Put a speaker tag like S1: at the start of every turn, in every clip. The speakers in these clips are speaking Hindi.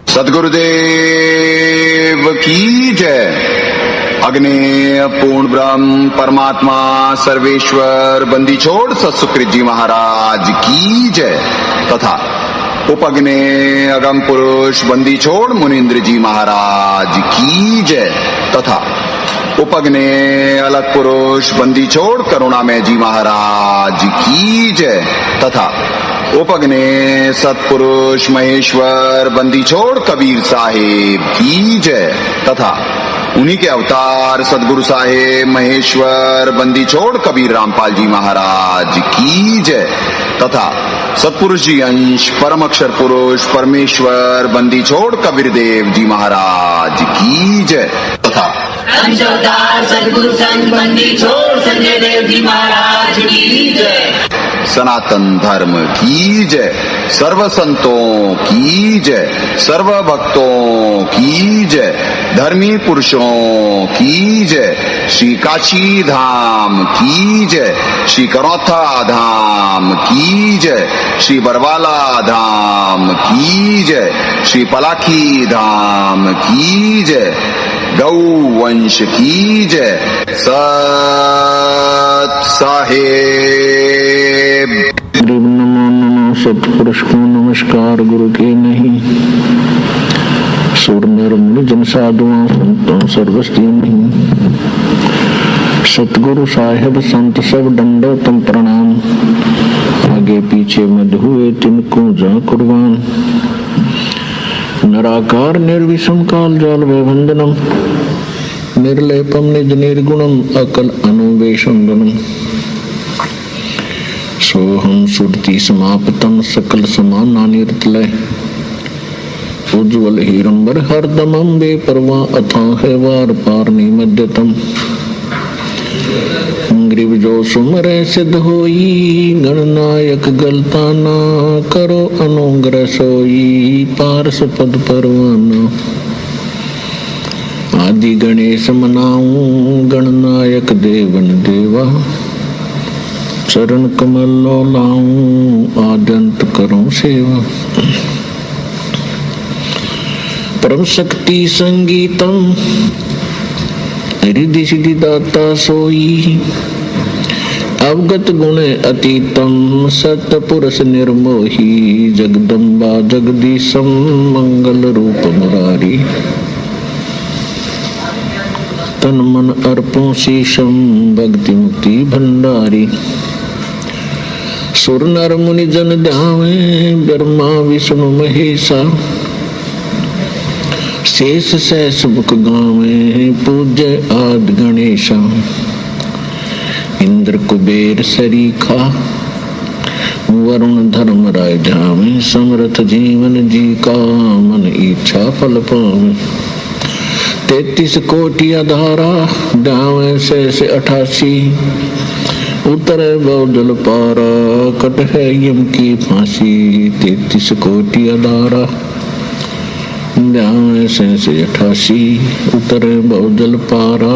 S1: सद्गुरुदेव की जय। अग्नेय पूर्ण ब्रह्म परमात्मा सर्वेश्वर बंदी छोड़ सत्सुकृत जी महाराज की जय तथा उपग्ने अगम पुरुष बंदी छोड़ मुनीन्द्र जी महाराज की जय तथा उपग्ने अलग पुरुष बंदी छोड़ करुणामय जी महाराज की जय तथा उपग्ने सत्पुरुष महेश्वर बंदी छोड़ कबीर साहेब की जय तथा उन्हीं के अवतार सदगुरु साहेब महेश्वर बंदी छोड़ कबीर रामपाल जी महाराज की जय तथा सत्पुरुष जी अंश परम अक्षर पुरुष परमेश्वर बंदी छोड़ कबीर देव जी महाराज की जय तथा
S2: अंशोदार सदगुरु संत बंदी छोड़ संजय देव जी महाराज की जय।
S1: सनातन धर्म की जय। सर्व संतों की जय। सर्व भक्तों की जय। धर्मी पुरुषों की जय। श्री काशी धाम की जय। श्री करौथा धाम की जय। श्री बरवाला धाम की जय। श्री पलाखी धाम की जय। गौ वंश की जय। सत साहेब।
S3: नमो नमो सत्पुरुष को नमस्कार गुरु के नहीं। सुर नर मुनि जन साधुओं संतों सर्वस्ती नहीं। सतगुरु साहेब संत सब दंडोतम प्रणाम। आगे पीछे मत हुए तिनको जा कुर्बान। निराकार निर्विषम काल जाल वैवंदनम निर्लेपम निज निर्गुणम अकल अनुवेशम गुणम। सोहम सुरति समापतम सकल समाना निर्तलय उज्ज्वल हीरंबर हरदमम बेपरवा अथाह वार पार निमध्यतम। ग्रीव जो सुमरे सिद्ध होई गणनायक गलता ना करो अनुग्रह सोई पारस पद परवाना। आदि गणेश मनाऊं गणनायक देवन देवा चरण कमल लो लाऊं आद्यंत करूं सेवा। परम शक्ति संगीतम रिद्धि सिद्धि दाता सोई अवगत गुण अतीतम सत्य पुरुष निर्मोही जगदम्बा जगदीशम मंगल रूप मुरारी। तन मन अर्पों शीशम भक्ति मुक्ति भंडारी। सुर नर मुनि जन ध्यावे ब्रह्मा विष्णु महेशा शेष सहस मुख गावे पूज्य आदि गणेशा। इंद्र कुबेर सरीखा वरुण धर्म राय ध्यावे समर्थ जीवन जी का मन इच्छा फल पावे। 33 कोटि अधारा ध्यावे शेष 88 उतरे बहुजल पारा कट है यम की फांसी। 33 कोटि अधारा ध्यावे शेष 88 उतरे बहुजल पारा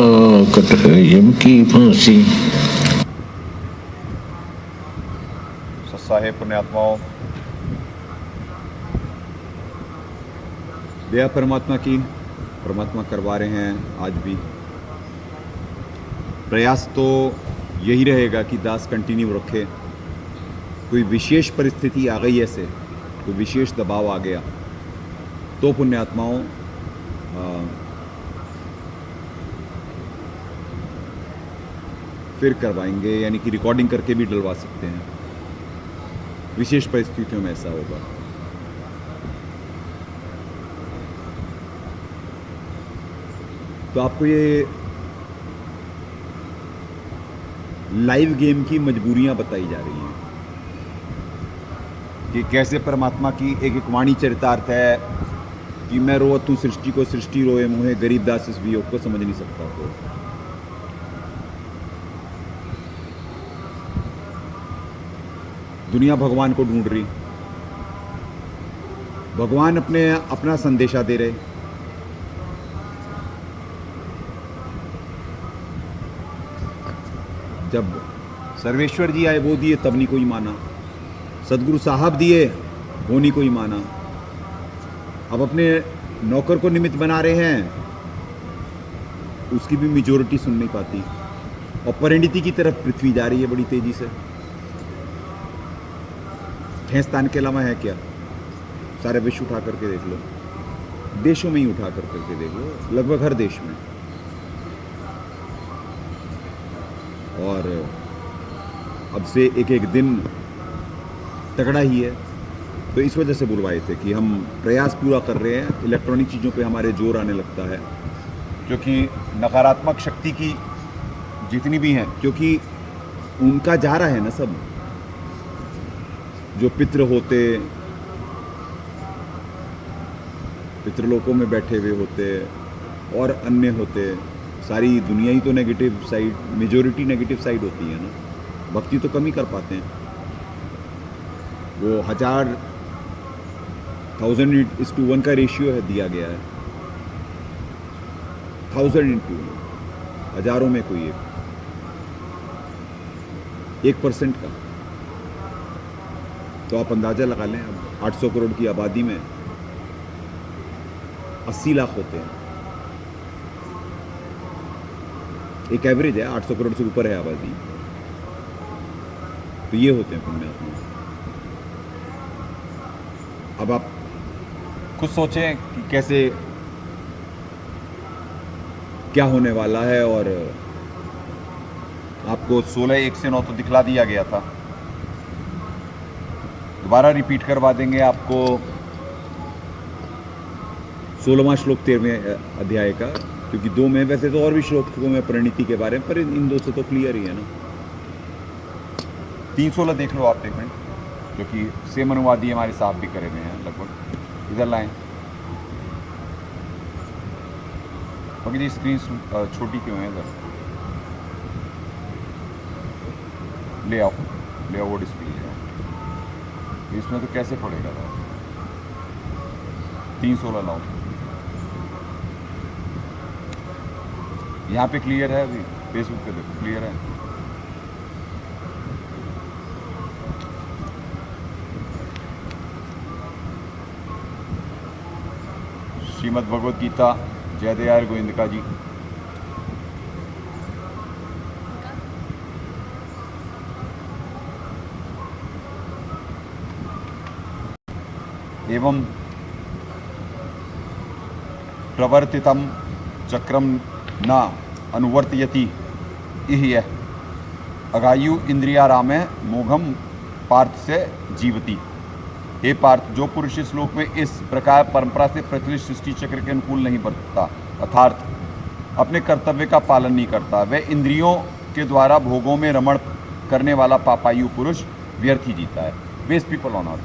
S3: कट है यम की फांसी।
S4: साहेब पुण्यात्माओं, दया परमात्मा की परमात्मा करवा रहे हैं। आज भी प्रयास तो यही रहेगा कि दास कंटिन्यू रखे। कोई विशेष परिस्थिति आ गई ऐसे, कोई विशेष दबाव आ गया तो पुण्यात्माओं फिर करवाएंगे, यानी कि रिकॉर्डिंग करके भी डलवा सकते हैं। विशेष परिस्थितियों में ऐसा होगा। तो आपको ये लाइव गेम की मजबूरियां बताई जा रही हैं कि कैसे परमात्मा की एक एक वाणी चरितार्थ है कि मैं रोवत हूँ सृष्टि को सृष्टि रोए मुहे गरीब दास इस वियोग को समझ नहीं सकता। तो दुनिया भगवान को ढूंढ रही, भगवान अपना संदेशा दे रहे। जब सर्वेश्वर जी आए वो दिए तब नहीं कोई माना, सदगुरु साहब दिए वो नहीं कोई माना। अब अपने नौकर को निमित्त बना रहे हैं, उसकी भी मेजोरिटी सुन नहीं पाती, और परिणति की तरफ पृथ्वी जा रही है बड़ी तेजी से। ठेंसतान के अलावा है क्या? सारे विश्व उठा करके देख लो, देशों में ही उठा करके देख लो, लगभग हर देश में। और अब से एक एक दिन तगड़ा ही है। तो इस वजह से बुलवाए थे कि हम प्रयास पूरा कर रहे हैं, इलेक्ट्रॉनिक चीज़ों पे हमारे जोर आने लगता है, क्योंकि नकारात्मक शक्ति की जितनी भी हैं, क्योंकि उनका जा रहा है ना सब, जो पितृ होते, पितृलोकों में बैठे हुए होते और अन्य होते, सारी दुनिया ही तो negative side, majority negative side होती है ना। भक्ति तो कम ही कर पाते हैं। वो 1000:1 का रेशियो है, दिया गया है 1000:1, हजारों में कोई 1% का। तो आप अंदाजा लगा लें, अब 800 करोड़ की आबादी में 80 लाख होते हैं, एक एवरेज है, 800 करोड़ से ऊपर है आबादी, तो ये होते हैं पुण्यात्मा। अब आप खुद सोचें कि कैसे क्या होने वाला है। और आपको 16:1 से 9 तो दिखला दिया गया था, दोबारा रिपीट करवा देंगे आपको 16वां श्लोक 13वें अध्याय का, क्योंकि 2 में वैसे तो और भी श्लोकों में परिणति के बारे में, पर इन 2 से तो क्लियर ही है ना। 316 देख लो आप, एक मिनट, क्योंकि सेम अनुवादी हमारे साहब भी करे हुए हैं लगभग। इधर लाएं, बाकी स्क्रीन छोटी क्यों है? इधर ले आओ वो डिस्प्ले ले आओ। इसमें तो कैसे पड़ेगा था? 316 लाओ, यहाँ पे क्लियर है, अभी फेसबुक पे देखो क्लियर है। श्रीमद् भगवद गीता, जय दयाल गोविंद जी। एवं प्रवर्तितम चक्रम न अनुवर्तयति इह अगायु इंद्रियारामे मोघम पार्थ से जीवती। हे पार्थ, जो पुरुष इस श्लोक में इस प्रकार परंपरा से प्रचलित सृष्टि चक्र के अनुकूल नहीं बरतता, अर्थात अपने कर्तव्य का पालन नहीं करता, वह इंद्रियों के द्वारा भोगों में रमण करने वाला पापायु पुरुष व्यर्थ ही जीता है। Waste people on earth.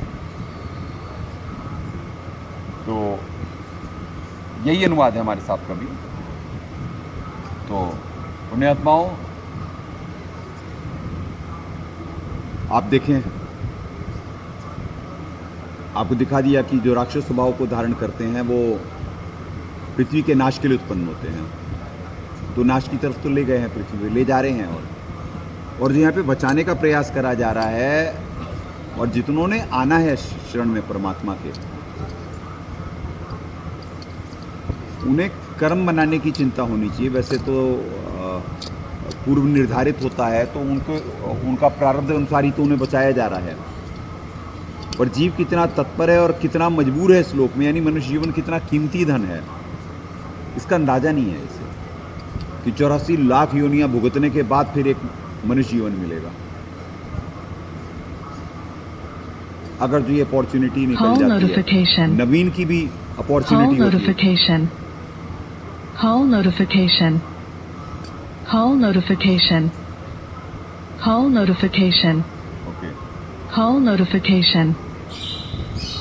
S4: तो यही अनुवाद है हमारे साथ का भी। तो पुण्यात्माओं, आप देखें, आपको दिखा दिया कि जो राक्षस स्वभाव को धारण करते हैं वो पृथ्वी के नाश के लिए उत्पन्न होते हैं। तो नाश की तरफ तो ले गए हैं, पृथ्वी ले जा रहे हैं। और जो यहाँ पे बचाने का प्रयास करा जा रहा है, और जितनों ने आना है शरण में परमात्मा के, उन्हें कर्म बनाने की चिंता होनी चाहिए। वैसे तो पूर्व निर्धारित होता है, तो उनका प्रारब्ध अनुसार ही तो उन्हें बचाया जा रहा है। पर जीव कितना तत्पर है और कितना मजबूर है इस श्लोक में, यानी मनुष्य जीवन कितना कीमती धन है, इसका अंदाजा नहीं है इसे, कि 84 लाख योनियां भुगतने के बाद फिर एक मनुष्य जीवन मिलेगा। अगर जो ये अपॉर्चुनिटी निकल जाती है, नवीन की भी अपॉर्चुनिटी होती है।
S5: Hall notification. Hall notification. Hall notification.
S4: Okay.
S5: Hall notification.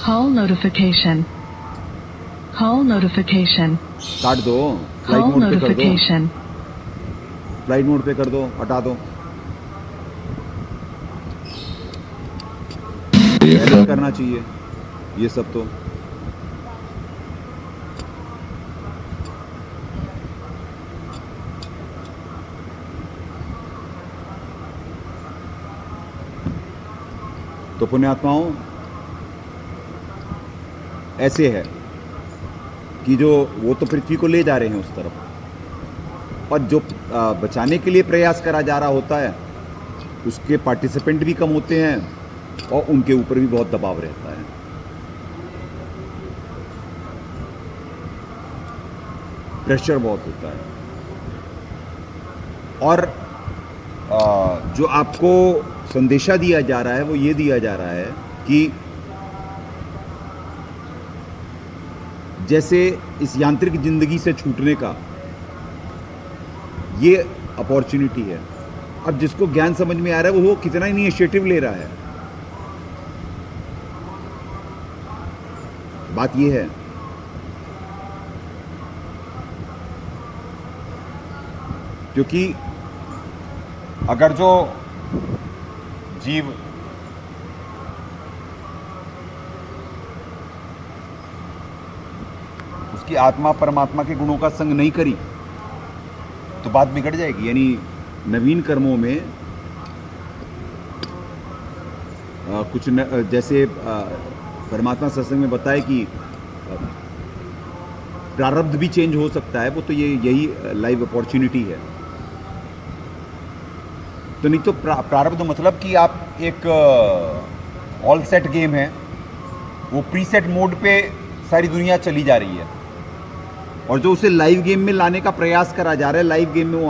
S5: Hall notification. Hall notification.
S4: काट दो, फ्लाइट
S5: Hall
S4: मोड पे कर दो,
S5: notification.
S4: फ्लाइट मोड पे कर दो, हटा दो। ऐसा करना चाहिए ये सब। तो पुण्यात्माओं, ऐसे है कि जो वो तो पृथ्वी को ले जा रहे हैं उस तरफ, और जो बचाने के लिए प्रयास करा जा रहा होता है उसके पार्टिसिपेंट भी कम होते हैं और उनके ऊपर भी बहुत दबाव रहता है। प्रेशर बहुत होता है। और जो आपको संदेशा दिया जा रहा है वो ये दिया जा रहा है कि जैसे इस यांत्रिक जिंदगी से छूटने का ये अपॉर्चुनिटी है। अब जिसको ज्ञान समझ में आ रहा है वो कितना इनिशिएटिव ले रहा है, बात ये है। क्योंकि अगर जो जीव उसकी आत्मा परमात्मा के गुणों का संग नहीं करी तो बात बिगड़ जाएगी। यानी नवीन कर्मों में जैसे परमात्मा सत्संग में बताए कि प्रारब्ध भी चेंज हो सकता है, वो तो यही लाइव अपॉर्चुनिटी है। तो नहीं तो प्रारब्ध मतलब कि आप एक ऑल सेट गेम है, वो प्री सेट मोड पे सारी दुनिया चली जा रही है, और जो उसे लाइव गेम में लाने का प्रयास करा जा रहा है, लाइव गेम में वो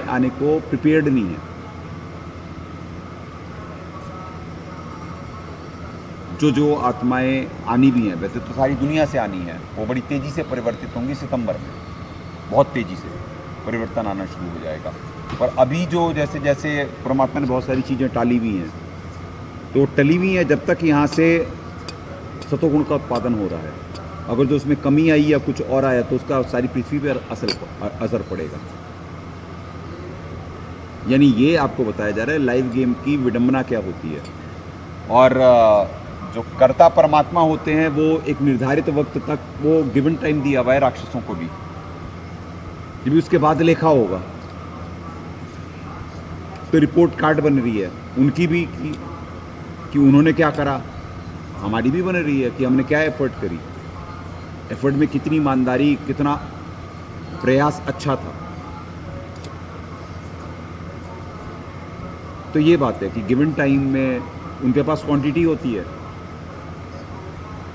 S4: आने को प्रिपेयर्ड नहीं है। जो आत्माएं आनी भी हैं, वैसे तो सारी दुनिया से आनी है, वो बड़ी तेजी से परिवर्तित होंगी। सितंबर में बहुत तेजी से परिवर्तन आना शुरू हो जाएगा। पर अभी जो जैसे जैसे परमात्मा ने बहुत सारी चीज़ें टाली हुई हैं, तो टली हुई हैं जब तक यहाँ से सतोगुण का उत्पादन हो रहा है। अगर जो उसमें कमी आई या कुछ और आया तो उसका सारी पृथ्वी पर असर पड़ेगा। यानी ये आपको बताया जा रहा है लाइव गेम की विडंबना क्या होती है। और जो कर्ता परमात्मा होते हैं वो एक निर्धारित वक्त तक, वो गिवन टाइम दिया हुआ है राक्षसों को भी, जब भी उसके बाद लेखा होगा। तो रिपोर्ट कार्ड बन रही है उनकी भी कि उन्होंने क्या करा, हमारी भी बन रही है कि हमने क्या एफर्ट करी, एफर्ट में कितनी ईमानदारी, कितना प्रयास अच्छा था। तो ये बात है कि गिवन टाइम में उनके पास क्वांटिटी होती है,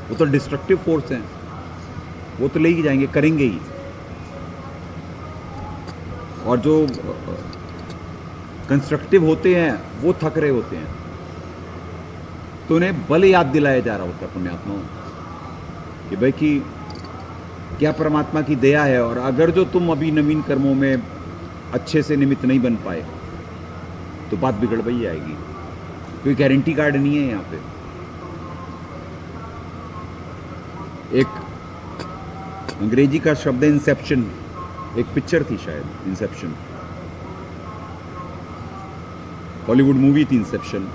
S4: वो तो डिस्ट्रक्टिव फोर्स हैं, वो तो ले ही जाएंगे, करेंगे ही। और जो कंस्ट्रक्टिव होते हैं वो थक रहे होते हैं, तो उन्हें बल याद दिलाया जा रहा होता है पुण्यात्माओं कि भाई कि क्या परमात्मा की दया है। और अगर जो तुम अभी नवीन कर्मों में अच्छे से निमित्त नहीं बन पाए तो बात बिगड़ ही जाएगी। कोई गारंटी कार्ड नहीं है यहाँ पे। एक अंग्रेजी का शब्द है इंसेप्शन, एक पिक्चर थी शायद इंसेप्शन, हॉलीवुड मूवी थी इंसेप्शन।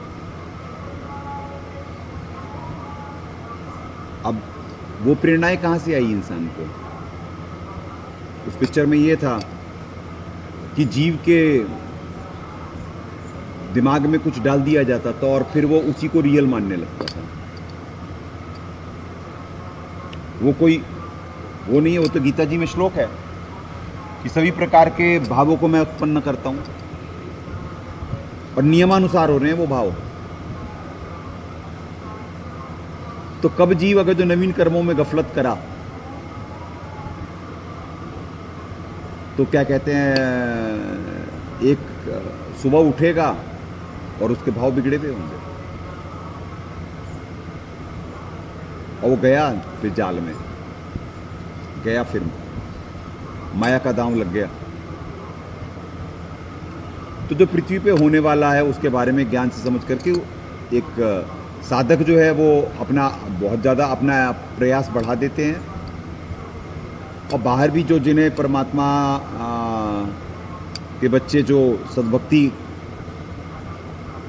S4: अब वो प्रेरणाएं कहाँ से आई इंसान को? उस पिक्चर में ये था कि जीव के दिमाग में कुछ डाल दिया जाता था और फिर वो उसी को रियल मानने लगता था। वो नहीं है, वो तो गीता जी में श्लोक है कि सभी प्रकार के भावों को मैं उत्पन्न करता हूं और नियमानुसार हो रहे हैं वो भाव। तो कब जीव अगर जो नवीन कर्मों में गफलत करा तो क्या कहते हैं, एक सुबह उठेगा और उसके भाव बिगड़े हुए होंगे और वो गया फिर जाल में गया, फिर माया का दांव लग गया। तो जो पृथ्वी पे होने वाला है उसके बारे में ज्ञान से समझ करके एक साधक जो है वो अपना बहुत ज़्यादा अपना प्रयास बढ़ा देते हैं। और बाहर भी जो जिन्हें परमात्मा के बच्चे जो सद्भक्ति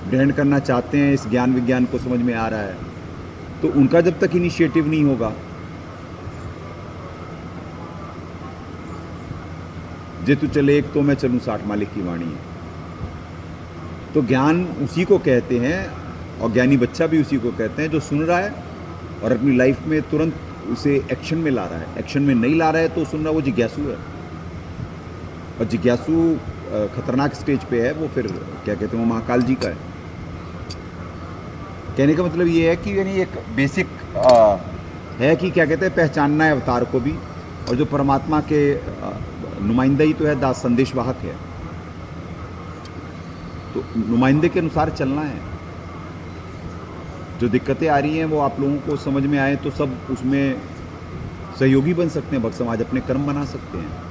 S4: ग्रहण करना चाहते हैं, इस ज्ञान विज्ञान को समझ में आ रहा है, तो उनका जब तक इनिशिएटिव नहीं होगा, जे तू चले एक तो मैं चलूं 60 मालिक की वाणी है। तो ज्ञान उसी को कहते हैं और ज्ञानी बच्चा भी उसी को कहते हैं जो सुन रहा है और अपनी लाइफ में तुरंत उसे एक्शन में ला रहा है। एक्शन में नहीं ला रहा है तो सुन रहा वो जिज्ञासु है, और जिज्ञासु खतरनाक स्टेज पे है, वो फिर क्या कहते हैं वो महाकाल जी का है। कहने का मतलब ये है कि यानी एक बेसिक है कि क्या कहते हैं पहचानना है अवतार को भी, और जो परमात्मा के नुमाइंदा ही तो है, दास संदेशवाहक है, तो नुमाइंदे के अनुसार चलना है। जो दिक्कतें आ रही हैं वो आप लोगों को समझ में आए तो सब उसमें सहयोगी बन सकते हैं, भक्त समाज अपने कर्म बना सकते हैं।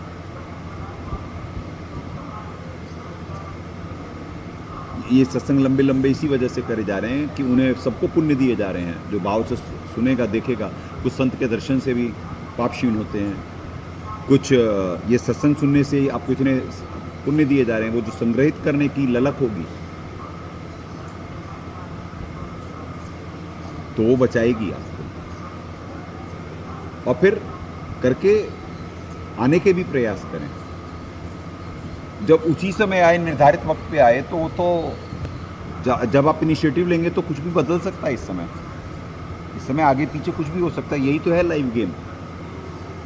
S4: ये सत्संग लंबे लंबे इसी वजह से करे जा रहे हैं कि उन्हें सबको पुण्य दिए जा रहे हैं। जो भाव से सुनेगा देखेगा, कुछ संत के दर्शन से भी पाप क्षीण होते हैं, कुछ ये सत्संग सुनने से ही आपको इतने पुण्य दिए जा रहे हैं। वो जो संग्रहित करने की ललक होगी तो वो बचाएगी आपको, और फिर करके आने के भी प्रयास करें। जब उसी समय आए, निर्धारित वक्त पे आए, तो वो तो जब आप इनिशिएटिव लेंगे तो कुछ भी बदल सकता है। इस समय आगे पीछे कुछ भी हो सकता है। यही तो है लाइव गेम।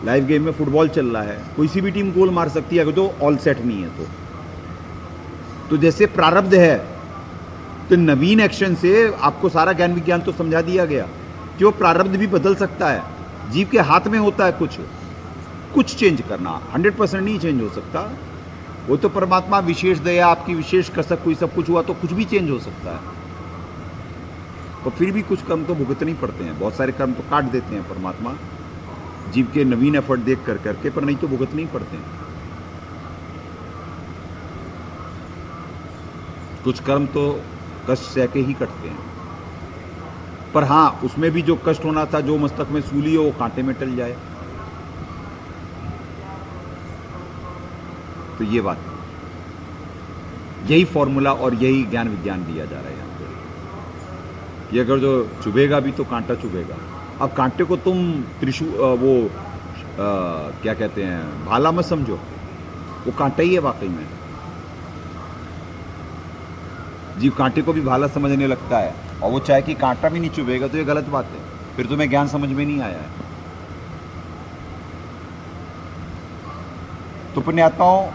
S4: लाइव गेम में फुटबॉल चल रहा है, कोई सी भी टीम गोल मार सकती है अगर जो ऑल सेट नहीं है तो जैसे प्रारब्ध है, तो नवीन एक्शन से आपको सारा ज्ञान विज्ञान तो समझा दिया गया कि वो प्रारब्ध भी बदल सकता है। जीव के हाथ में होता है कुछ चेंज करना, 100% नहीं चेंज हो सकता। वो तो परमात्मा विशेष दया, आपकी विशेष कसक हुई, सब कुछ हुआ तो कुछ भी चेंज हो सकता है। तो फिर भी कुछ कर्म तो भुगतने पड़ते हैं, बहुत सारे कर्म तो काट देते हैं परमात्मा जीव के नवीन एफर्ट देख करके, पर नहीं तो भुगतने ही पड़ते हैं। कुछ कर्म तो कष्ट सह के ही कटते हैं, पर हाँ उसमें भी जो कष्ट होना था, जो मस्तक में सूली हो वो कांटे में टल जाए, तो ये बात है। यही फॉर्मूला और यही ज्ञान विज्ञान दिया जा रहा है यहाँ पे। ये अगर जो चुभेगा भी तो कांटा चुभेगा। अब कांटे को तुम क्या कहते हैं भाला मत समझो, वो कांटा ही है वाकई में। जीव कांटे को भी भाला समझने लगता है, और वो चाहे कि कांटा भी नहीं चुभेगा, तो ये गलत बात है। फिर तुम्हें ज्ञान समझ में नहीं आया है। तो पुण्यात्माओं,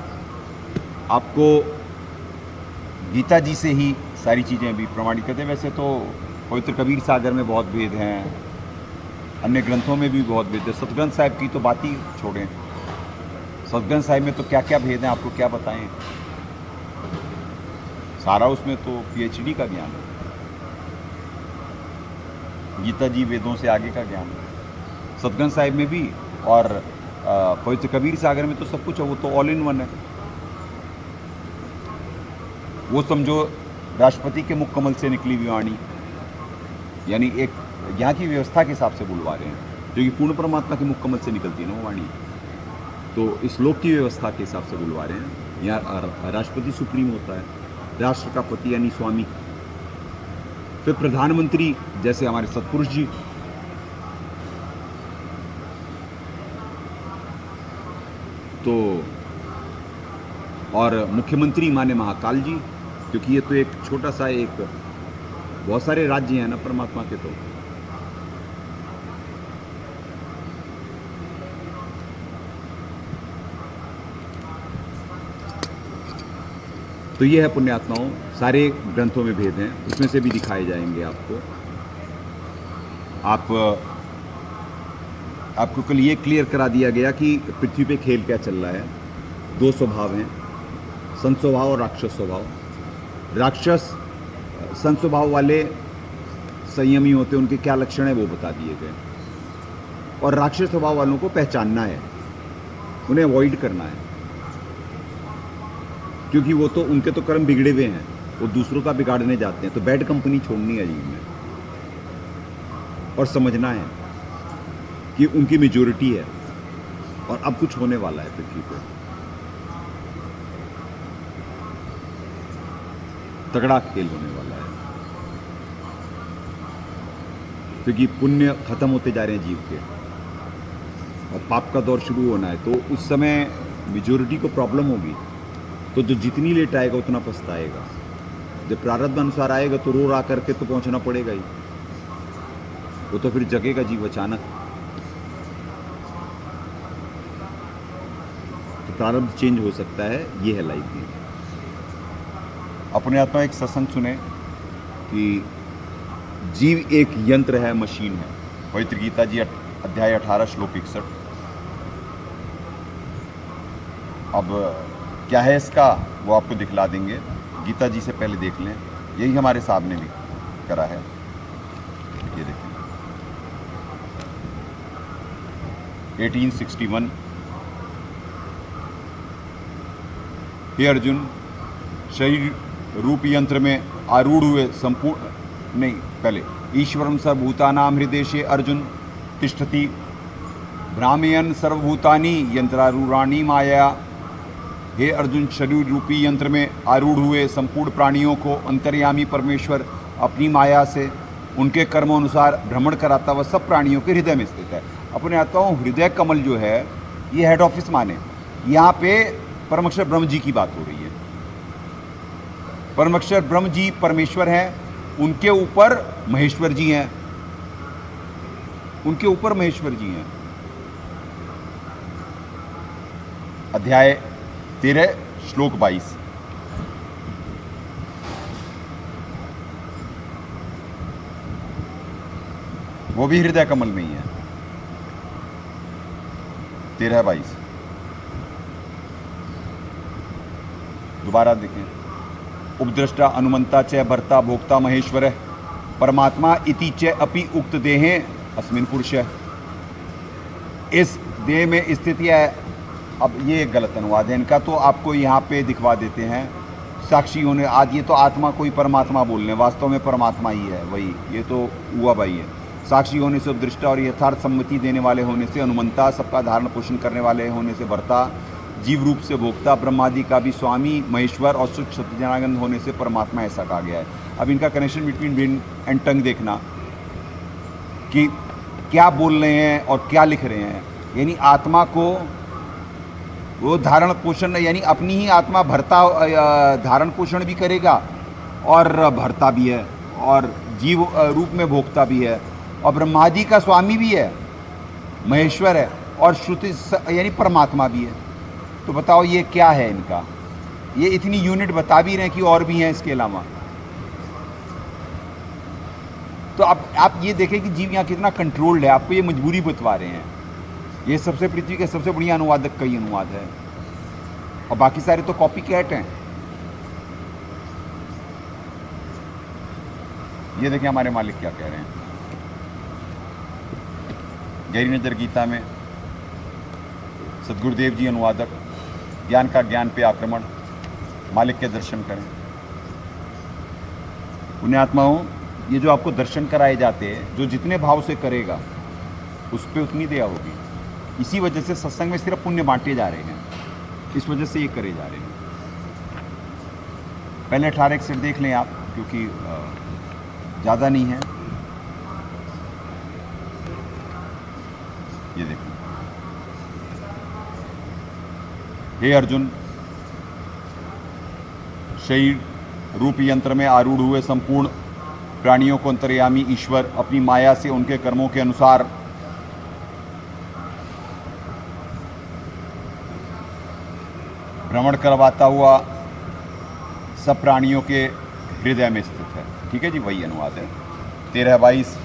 S4: आपको गीता जी से ही सारी चीज़ें भी प्रमाणित करते हैं। वैसे तो पवित्र कबीर सागर में बहुत भेद हैं, अन्य ग्रंथों में भी बहुत भेद है। सतग्रंथ साहिब की तो बात ही छोड़ें, सतग्रंथ साहिब में तो क्या क्या भेद हैं आपको क्या बताएं। सारा उसमें तो PhD का ज्ञान है। गीता जी वेदों से आगे का ज्ञान है सतग्रंथ साहिब में भी, और पवित्र कबीर सागर में तो सब कुछ है। वो तो ऑल इन वन है। वो समझो राष्ट्रपति के मुख कमल से निकली हुई वाणी, यानी एक यहाँ की व्यवस्था के हिसाब से बुलवा रहे हैं, जो कि पूर्ण परमात्मा के मुख कमल से निकलती है ना वो वाणी। तो इस लोक की व्यवस्था के हिसाब से बुलवा रहे हैं। यहाँ राष्ट्रपति सुप्रीम होता है, राष्ट्र का पति यानी स्वामी, फिर प्रधानमंत्री जैसे हमारे सतपुरुष जी, तो और मुख्यमंत्री माने महाकाल जी, क्योंकि ये तो एक छोटा सा एक बहुत सारे राज्य हैं ना परमात्मा के। तो ये है पुण्यात्माओं, सारे ग्रंथों में भेद हैं, उसमें से भी दिखाए जाएंगे आपको। आपको कल ये क्लियर करा दिया गया कि पृथ्वी पे खेल क्या चल रहा है। दो स्वभाव हैं, संत स्वभाव और राक्षस स्वभाव। राक्षस संत स्वभाव वाले संयमी होते हैं, उनके क्या लक्षण है वो बता दिए गए, और राक्षस स्वभाव वालों को पहचानना है, उन्हें अवॉइड करना है, क्योंकि वो तो उनके तो कर्म बिगड़े हुए हैं, वो दूसरों का बिगाड़ने जाते हैं। तो बैड कंपनी छोड़नी है जीवन में, और समझना है कि उनकी मेजॉरिटी है, और अब कुछ होने वाला है पृथ्वी पे। तगड़ा खेल होने वाला है, क्योंकि पुण्य खत्म होते जा रहे हैं जीव के, और पाप का दौर शुरू होना है। तो उस समय मेजॉरिटी को प्रॉब्लम होगी, तो जो जितनी लेट आएगा उतना पछताएगा। जब प्रारब्ध अनुसार आएगा तो रो रा करके तो पहुंचना पड़ेगा ही, वो तो फिर जगेगा जीव अचानक। प्रारब्ध चेंज हो सकता है, ये है लाइफ की। अपने आत्मा एक सत्संग सुने कि जीव एक यंत्र है, मशीन है। पवित्र गीता जी अध्याय 18 श्लोक 61। अब क्या है इसका, वो आपको दिखला देंगे। गीता जी से पहले देख लें, यही हमारे साहब ने भी करा है। ये देखिए 1861। हे अर्जुन, शरीर रूप यंत्र में आरूढ़ हुए संपूर्ण नहीं, पहले ईश्वरम सर्वभूतानां हृदय अर्जुन तिष्ठति भ्रामयन् सर्वभूतानि यंत्रारूढ़ानि माया। हे अर्जुन, शरीर रूपी यंत्र में आरूढ़ हुए संपूर्ण प्राणियों को अंतर्यामी परमेश्वर अपनी माया से उनके कर्मों अनुसार भ्रमण कराता हुआ सब प्राणियों के हृदय में स्थित है। अपने आता हूँ, हृदय कमल जो है ये हेड ऑफिस माने, यहाँ पे परमेश्वर ब्रह्म जी की बात हो रही है। परमेश्वर ब्रह्म जी परमेश्वर हैं, उनके ऊपर महेश्वर जी हैं, उनके ऊपर महेश्वर जी हैं। अध्याय 13 श्लोक 22। वो भी हृदय कमल में ही है। 13-22 दोबारा देखें। उपद्रष्टा अनुमंता च भर्ता भोक्ता महेश्वर परमात्मा इति च अपि उक्त देहे अस्मिन् पुरुष। इस देह में स्थिति है। अब ये एक गलत अनुवाद है इनका, तो आपको यहाँ पे दिखवा देते हैं। साक्षी होने, आज ये तो आत्मा को ही परमात्मा बोल रहे हैं, वास्तव में परमात्मा ही है वही, ये तो हुआ भाई है। साक्षी होने से उपदृष्टा और यथार्थ सम्मति देने वाले होने से अनुमंता, सबका धारण पोषण करने वाले होने से भर्ता, जीव रूप से भोक्ता, ब्रह्मादि का भी स्वामी महेश्वर और सुख सत्यजनानंद होने से परमात्मा, ऐसा कहा गया है। अब इनका connection between brain and tongue देखना कि क्या बोल रहे हैं और क्या लिख रहे हैं। यानी आत्मा को वो धारण पोषण, यानी अपनी ही आत्मा भरता, धारण पोषण भी करेगा और भरता भी है, और जीव रूप में भोक्ता भी है, और ब्रह्मादि का स्वामी भी है, महेश्वर है, और श्रुति यानी परमात्मा भी है। तो बताओ ये क्या है इनका। ये इतनी यूनिट बता भी रहे हैं कि और भी हैं इसके अलावा। तो अब आप ये देखें कि जीव यहाँ कितना कंट्रोल्ड है, आपको ये मजबूरी बतवा रहे हैं। ये सबसे पृथ्वी के सबसे बढ़िया अनुवादक का ही अनुवाद है, और बाकी सारे तो कॉपी कैट हैं। ये देखिए हमारे मालिक क्या कह रहे हैं। गहरी नजर गीता में सदगुरुदेव जी अनुवादक, ज्ञान का ज्ञान पे आक्रमण, मालिक के दर्शन करें। पुण्यात्माओं, ये जो आपको दर्शन कराए जाते हैं, जो जितने भाव से करेगा उस पर उतनी दया होगी। इसी वजह से सत्संग में सिर्फ पुण्य बांटे जा रहे हैं, इस वजह से ये करे जा रहे हैं। पहले 18 एक सेट देख लें आप, क्योंकि ज़्यादा नहीं है। ये देखो, हे अर्जुन, शरीर रूप यंत्र में आरूढ़ हुए संपूर्ण प्राणियों को अंतर्यामी ईश्वर अपनी माया से उनके कर्मों के अनुसार भ्रमण करवाता हुआ सब प्राणियों के हृदय में स्थित है। ठीक है जी, वही अनुवाद है। 13-22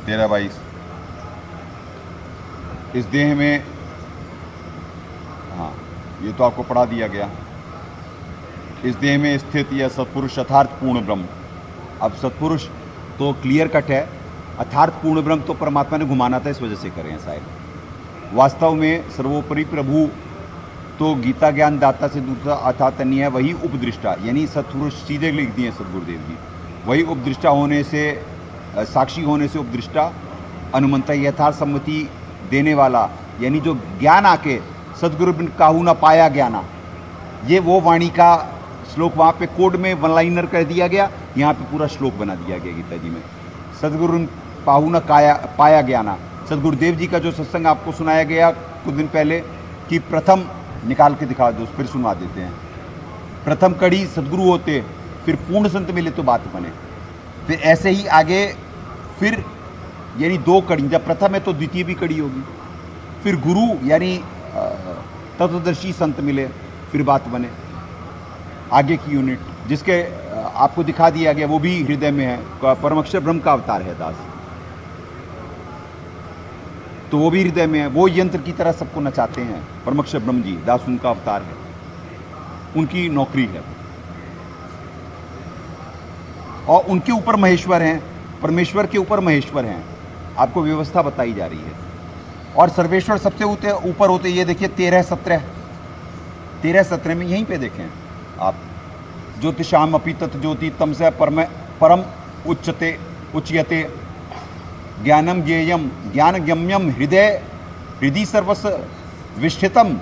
S4: 13-22 इस देह में, हाँ ये तो आपको पढ़ा दिया गया। इस देह में स्थित यह सत्पुरुष अर्थात पूर्ण ब्रह्म। अब सत्पुरुष तो क्लियर कट है, अर्थात पूर्ण ब्रह्म तो परमात्मा ने घुमाना था, इस वजह से करें शायद। वास्तव में सर्वोपरि प्रभु तो गीता ज्ञान दाता से दूसरा अर्थात अन्य है, वही उपदृष्टा, यानी सत्पुरुष सीधे लिख दिए सदगुरुदेव जी। वही उपदृष्टा होने से साक्षी होने से उपदृष्टा अनुमंता यथार्थ सम्मति देने वाला, यानी जो ज्ञान आके सदगुरु बिन काहू न पाया ज्ञाना, ये वो वाणी का श्लोक वहाँ पे कोड में वन लाइनर कर दिया गया, यहाँ पे पूरा श्लोक बना दिया गया गीता जी में। सदगुरु पाहू न पाया ज्ञाना, सदगुरुदेव जी का जो सत्संग आपको सुनाया गया कुछ दिन पहले कि प्रथम निकाल के दिखा दो, फिर सुना देते हैं। प्रथम कड़ी सदगुरु होते, फिर पूर्ण संत मिले तो बात बने। फिर ऐसे ही आगे फिर यानी दो कड़ी, जब प्रथम है तो द्वितीय भी कड़ी होगी। फिर गुरु यानी तत्वदर्शी संत मिले, फिर बात बने। आगे की यूनिट जिसके आपको दिखा दिया गया वो भी हृदय में है, परमअक्षर ब्रह्म का अवतार है दास, तो वो भी हृदय में है। वो यंत्र की तरह सबको नचाते हैं। परमअक्षर ब्रह्म जी दास उनका अवतार है, उनकी नौकरी है। और उनके ऊपर महेश्वर हैं, परमेश्वर के ऊपर महेश्वर हैं। आपको व्यवस्था बताई जा रही है। और सर्वेश्वर सबसे ऊपर होते, ये देखिए 13-17 में यहीं पे देखें आप, ज्योतिषाम अपि तत् ज्योति तम से परम उच्यते ज्ञानम ज्ञेयम ज्ञानगम्यम हृदय सर्वस्व विष्ठितम।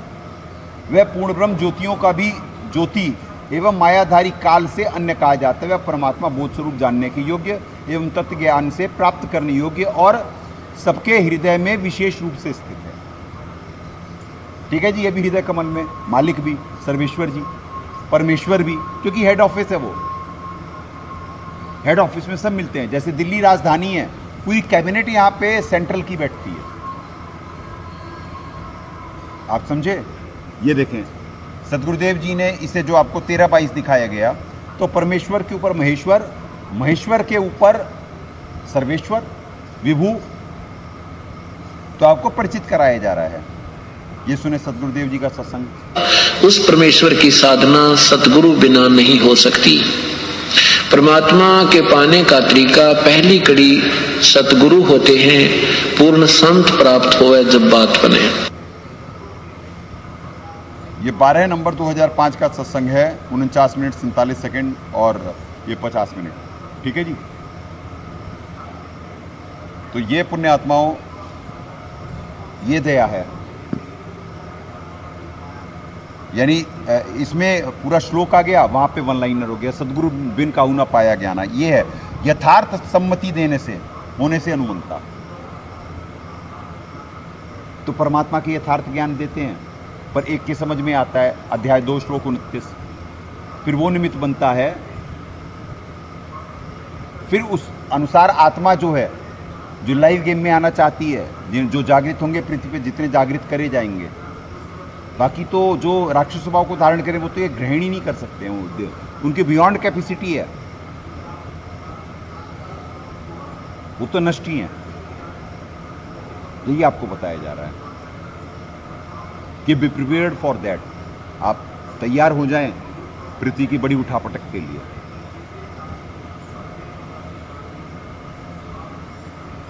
S4: वह पूर्ण ब्रह्म ज्योतियों का भी ज्योति एवं मायाधारी काल से अन्य कहा जाता है। वह परमात्मा बोध स्वरूप जानने के योग्य एवं तत्व ज्ञान से प्राप्त करने योग्य और सबके हृदय में विशेष रूप से स्थित है। ठीक है जी, ये भी हृदय कमल में मालिक भी सर्वेश्वर जी, परमेश्वर भी, क्योंकि हेड ऑफिस है वो। हेड ऑफिस में सब मिलते हैं। जैसे दिल्ली राजधानी है, पूरी कैबिनेट यहाँ पे सेंट्रल की बैठती है। आप समझे? ये देखें सदगुरुदेव जी ने इसे जो आपको 13-22 दिखाया गया, तो परमेश्वर के ऊपर महेश्वर, महेश्वर के ऊपर सर्वेश्वर, विभु, तो आपको परिचित कराया जा रहा है। ये सुने सदगुरुदेव जी का सत्संग।
S3: उस परमेश्वर की साधना सतगुरु बिना नहीं हो सकती। परमात्मा के पाने का तरीका पहली कड़ी सतगुरु होते हैं, पूर्ण संत प्राप्त होवे जब बात बने।
S4: ये 12 नंबर 2005 का सत्संग है, 49 मिनट 47 सेकंड और ये 50 मिनट। ठीक है जी। तो ये पुण्य आत्माओं, ये दया है। यानी इसमें पूरा श्लोक आ गया, वहां पे वन लाइनर हो गया, सदगुरु बिन काहू न पाया ज्ञाना। ये है यथार्थ सम्मति देने से, होने से अनुमंता। तो परमात्मा के यथार्थ ज्ञान देते हैं, पर एक के समझ में आता है, अध्याय 2 श्लोक 29। फिर वो निमित्त बनता है, फिर उस अनुसार आत्मा जो है, जो लाइव गेम में आना चाहती है, जो जागृत होंगे पृथ्वी पे, जितने जागृत करे जाएंगे। बाकी तो जो राक्षस स्वभाव को धारण करें वो तो ये ग्रहण ही नहीं कर सकते हैं, उनके बियॉन्ड कैपेसिटी है, वो तो नष्ट ही है। यही आपको बताया जा रहा है कि बी प्रिपेयर्ड फॉर दैट। आप तैयार हो जाएं पृथ्वी की बड़ी उठापटक के लिए।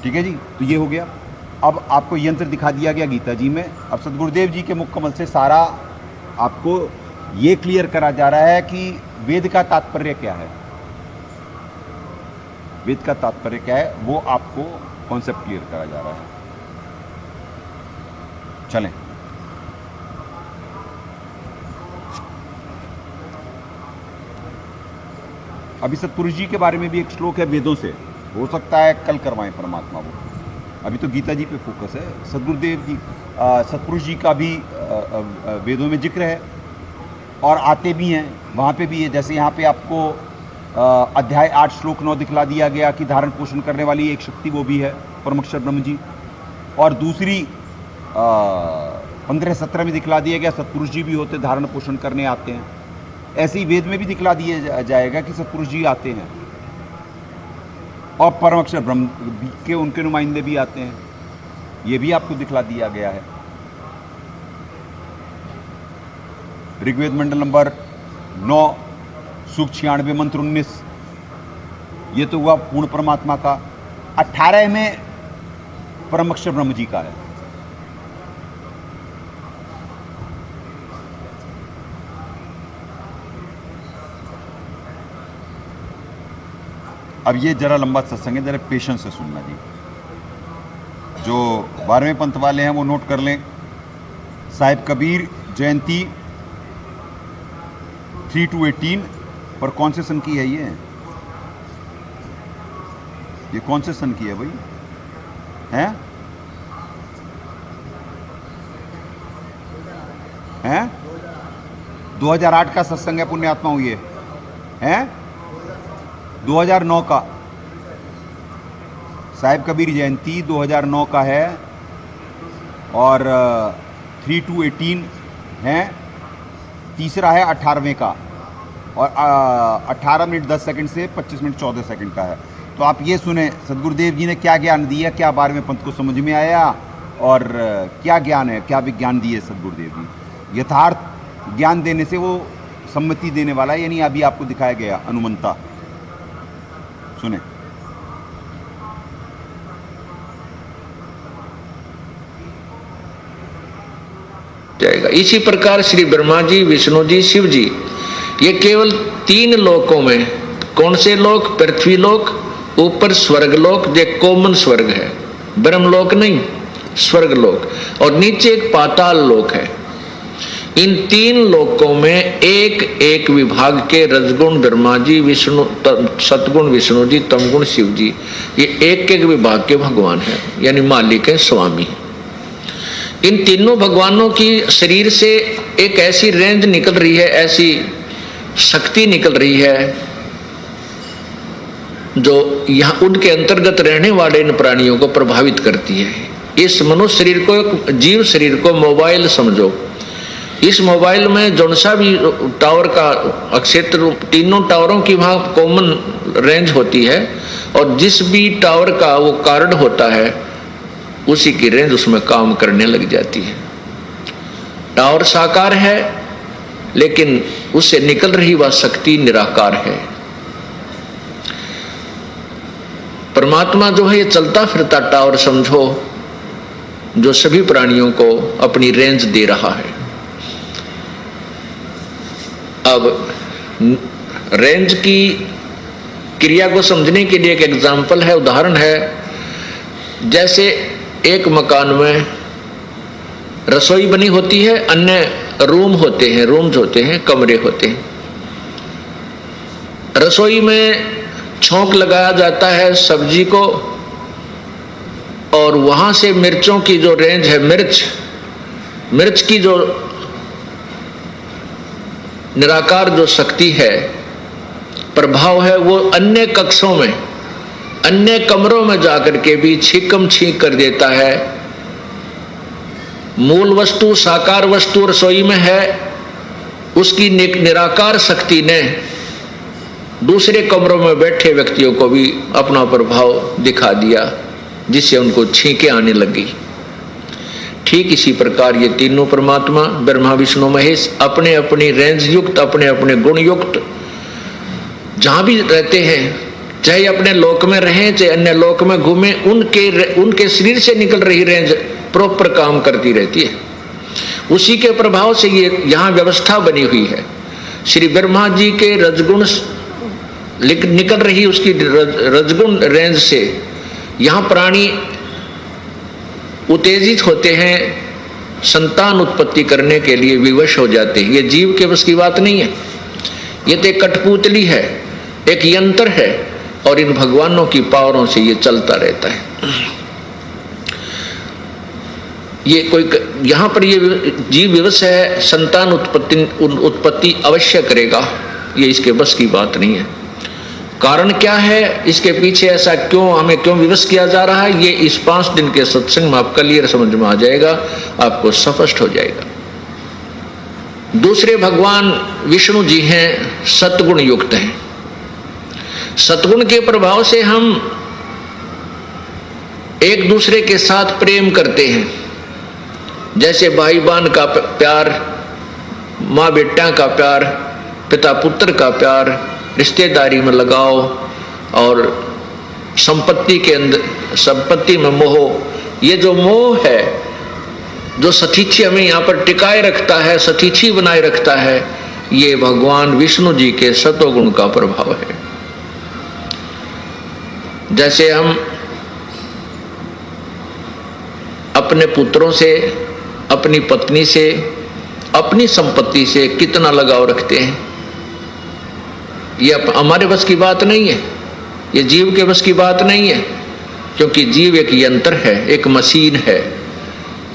S4: ठीक है जी। तो ये हो गया। अब आपको यंत्र दिखा दिया गया गीता जी में। अब सदगुरुदेव जी के मुख कमल से सारा आपको ये क्लियर करा जा रहा है कि वेद का तात्पर्य क्या है। वेद का तात्पर्य क्या है वो आपको कॉन्सेप्ट क्लियर करा जा रहा है। चलें। अभी सतपुरुष जी के बारे में भी एक श्लोक है वेदों से, हो सकता है कल करवाएं परमात्मा वो। अभी तो गीता जी पे फोकस है। सदगुरुदेव जी, सतपुरुष जी का भी वेदों में जिक्र है और आते भी हैं, वहाँ पे भी है। जैसे यहाँ पे आपको अध्याय 8 श्लोक 9 दिखला दिया गया कि धारण पोषण करने वाली एक शक्ति वो भी है परमअक्षर ब्रह्म जी। और दूसरी 15-17 में दिखला दिया गया सतपुरुष जी भी होते, धारण पोषण करने आते हैं। ऐसे ही वेद में भी दिखला दिया जाएगा कि सतपुरुष जी आते हैं और परमअक्षर ब्रह्म के उनके नुमाइंदे भी आते हैं। ये भी आपको दिखला दिया गया है। ऋग्वेद मंडल नंबर 9 सूक्त 96 मंत्र 19, ये तो हुआ पूर्ण परमात्मा का। 18 में परमअक्षर ब्रह्म जी का है। अब ये जरा लंबा सत्संग है, जरा पेशेंस से सुनना जी। जो 12वें पंथ वाले हैं वो नोट कर लें। साहिब कबीर जयंती 3 to 18 पर कौन से सन की है ये कौन से सन की है भाई? हैं 2008 का सत्संग है पुण्यात्मा हुई है 2009 का। साहिब कबीर जयंती 2009 का है और 3 to 18 है। तीसरा है 18वें का और 18 मिनट 10 सेकंड से 25 मिनट 14 सेकंड का है। तो आप ये सुने सदगुरुदेव जी ने क्या ज्ञान दिया, क्या 12वें पंथ को समझ में आया और क्या ज्ञान है, क्या विज्ञान दिए सदगुरुदेव जी। यथार्थ ज्ञान देने से वो सम्मति देने वाला है, यानी अभी आपको दिखाया गया अनुमंता। सुने
S3: जाएगा। इसी प्रकार श्री ब्रह्मा जी, विष्णु जी, शिव जी, ये केवल 3 लोकों में, कौन से लोक? पृथ्वी लोक, ऊपर स्वर्ग लोक, जो कॉमन स्वर्ग है, ब्रह्मलोक नहीं, स्वर्ग लोक, और नीचे एक पाताल लोक है। इन 3 लोकों में एक एक विभाग के रजगुण ब्रह्मा जी, विष्णु सतगुण विष्णु जी, तमगुण शिव जी, ये एक एक विभाग के भगवान हैं, यानी मालिक है, स्वामी। इन तीनों भगवानों की शरीर से एक ऐसी रेंज निकल रही है, ऐसी शक्ति निकल रही है जो यहाँ उनके अंतर्गत रहने वाले इन प्राणियों को प्रभावित करती है। इस मनुष्य शरीर को, जीव शरीर को मोबाइल समझो। इस मोबाइल में जौन सा भी टावर का क्षेत्र, तीनों टावरों की वहाँ कॉमन रेंज होती है और जिस भी टावर का वो कार्ड होता है उसी की रेंज उसमें काम करने लग जाती है। टावर साकार है लेकिन उससे निकल रही वह शक्ति निराकार है। परमात्मा जो है ये चलता फिरता टावर समझो, जो सभी प्राणियों को अपनी रेंज दे रहा है। अब रेंज की क्रिया को समझने के लिए एक एग्जाम्पल है, उदाहरण है। जैसे एक मकान में रसोई बनी होती है, अन्य रूम होते हैं, रूम्स होते हैं, कमरे होते हैं। रसोई में छौंक लगाया जाता है सब्जी को और वहां से मिर्चों की जो रेंज है, मिर्च की जो निराकार जो शक्ति है, प्रभाव है, वो अन्य कक्षों में, अन्य कमरों में जाकर के भी छीकम छीक कर देता है। मूल वस्तु, साकार वस्तु रसोई में है, उसकी निराकार शक्ति ने दूसरे कमरों में बैठे व्यक्तियों को भी अपना प्रभाव दिखा दिया, जिससे उनको छींकें आने लगी। ठीक इसी प्रकार ये तीनों परमात्मा ब्रह्मा विष्णु महेश अपने अपनी रेंज युक्त, अपने अपने गुण युक्त जहां भी रहते हैं, चाहे अपने लोक में रहें चाहे अन्य लोक में घूमें, उनके शरीर से निकल रही रेंज प्रॉपर काम करती रहती है। उसी के प्रभाव से ये यहाँ व्यवस्था बनी हुई है। श्री ब्रह्मा जी के रजगुण निकल रही उसकी रजगुण रेंज से यहाँ प्राणी उत्तेजित होते हैं, संतान उत्पत्ति करने के लिए विवश हो जाते हैं। ये जीव के बस की बात नहीं है, ये तो एक कठपुतली है, एक यंत्र है और इन भगवानों की पावरों से ये चलता रहता है। ये कोई यहाँ पर ये जीव विवश है, संतान उत्पत्ति अवश्य करेगा, ये इसके बस की बात नहीं है। कारण क्या है इसके पीछे, ऐसा क्यों हमें क्यों विवश किया जा रहा है, ये इस 5 दिन के सत्संग में आपका क्लियर समझ में आ जाएगा, आपको स्पष्ट हो जाएगा। दूसरे भगवान विष्णु जी हैं, सतगुण युक्त हैं। सतगुण के प्रभाव से हम एक दूसरे के साथ प्रेम करते हैं, जैसे भाई बहन का प्यार, माँ बेटा का प्यार, पिता पुत्र का प्यार, रिश्तेदारी में लगाव और संपत्ति के अंदर, संपत्ति में मोह। ये जो मोह है, जो सतीची हमें यहाँ पर टिकाए रखता है, सतीची बनाए रखता है, ये भगवान विष्णु जी के सतोगुण का प्रभाव है। जैसे हम अपने पुत्रों से, अपनी पत्नी से, अपनी संपत्ति से कितना लगाव रखते हैं, ये हमारे बस की बात नहीं है, ये जीव के बस की बात नहीं है, क्योंकि जीव एक यंत्र है, एक मशीन है,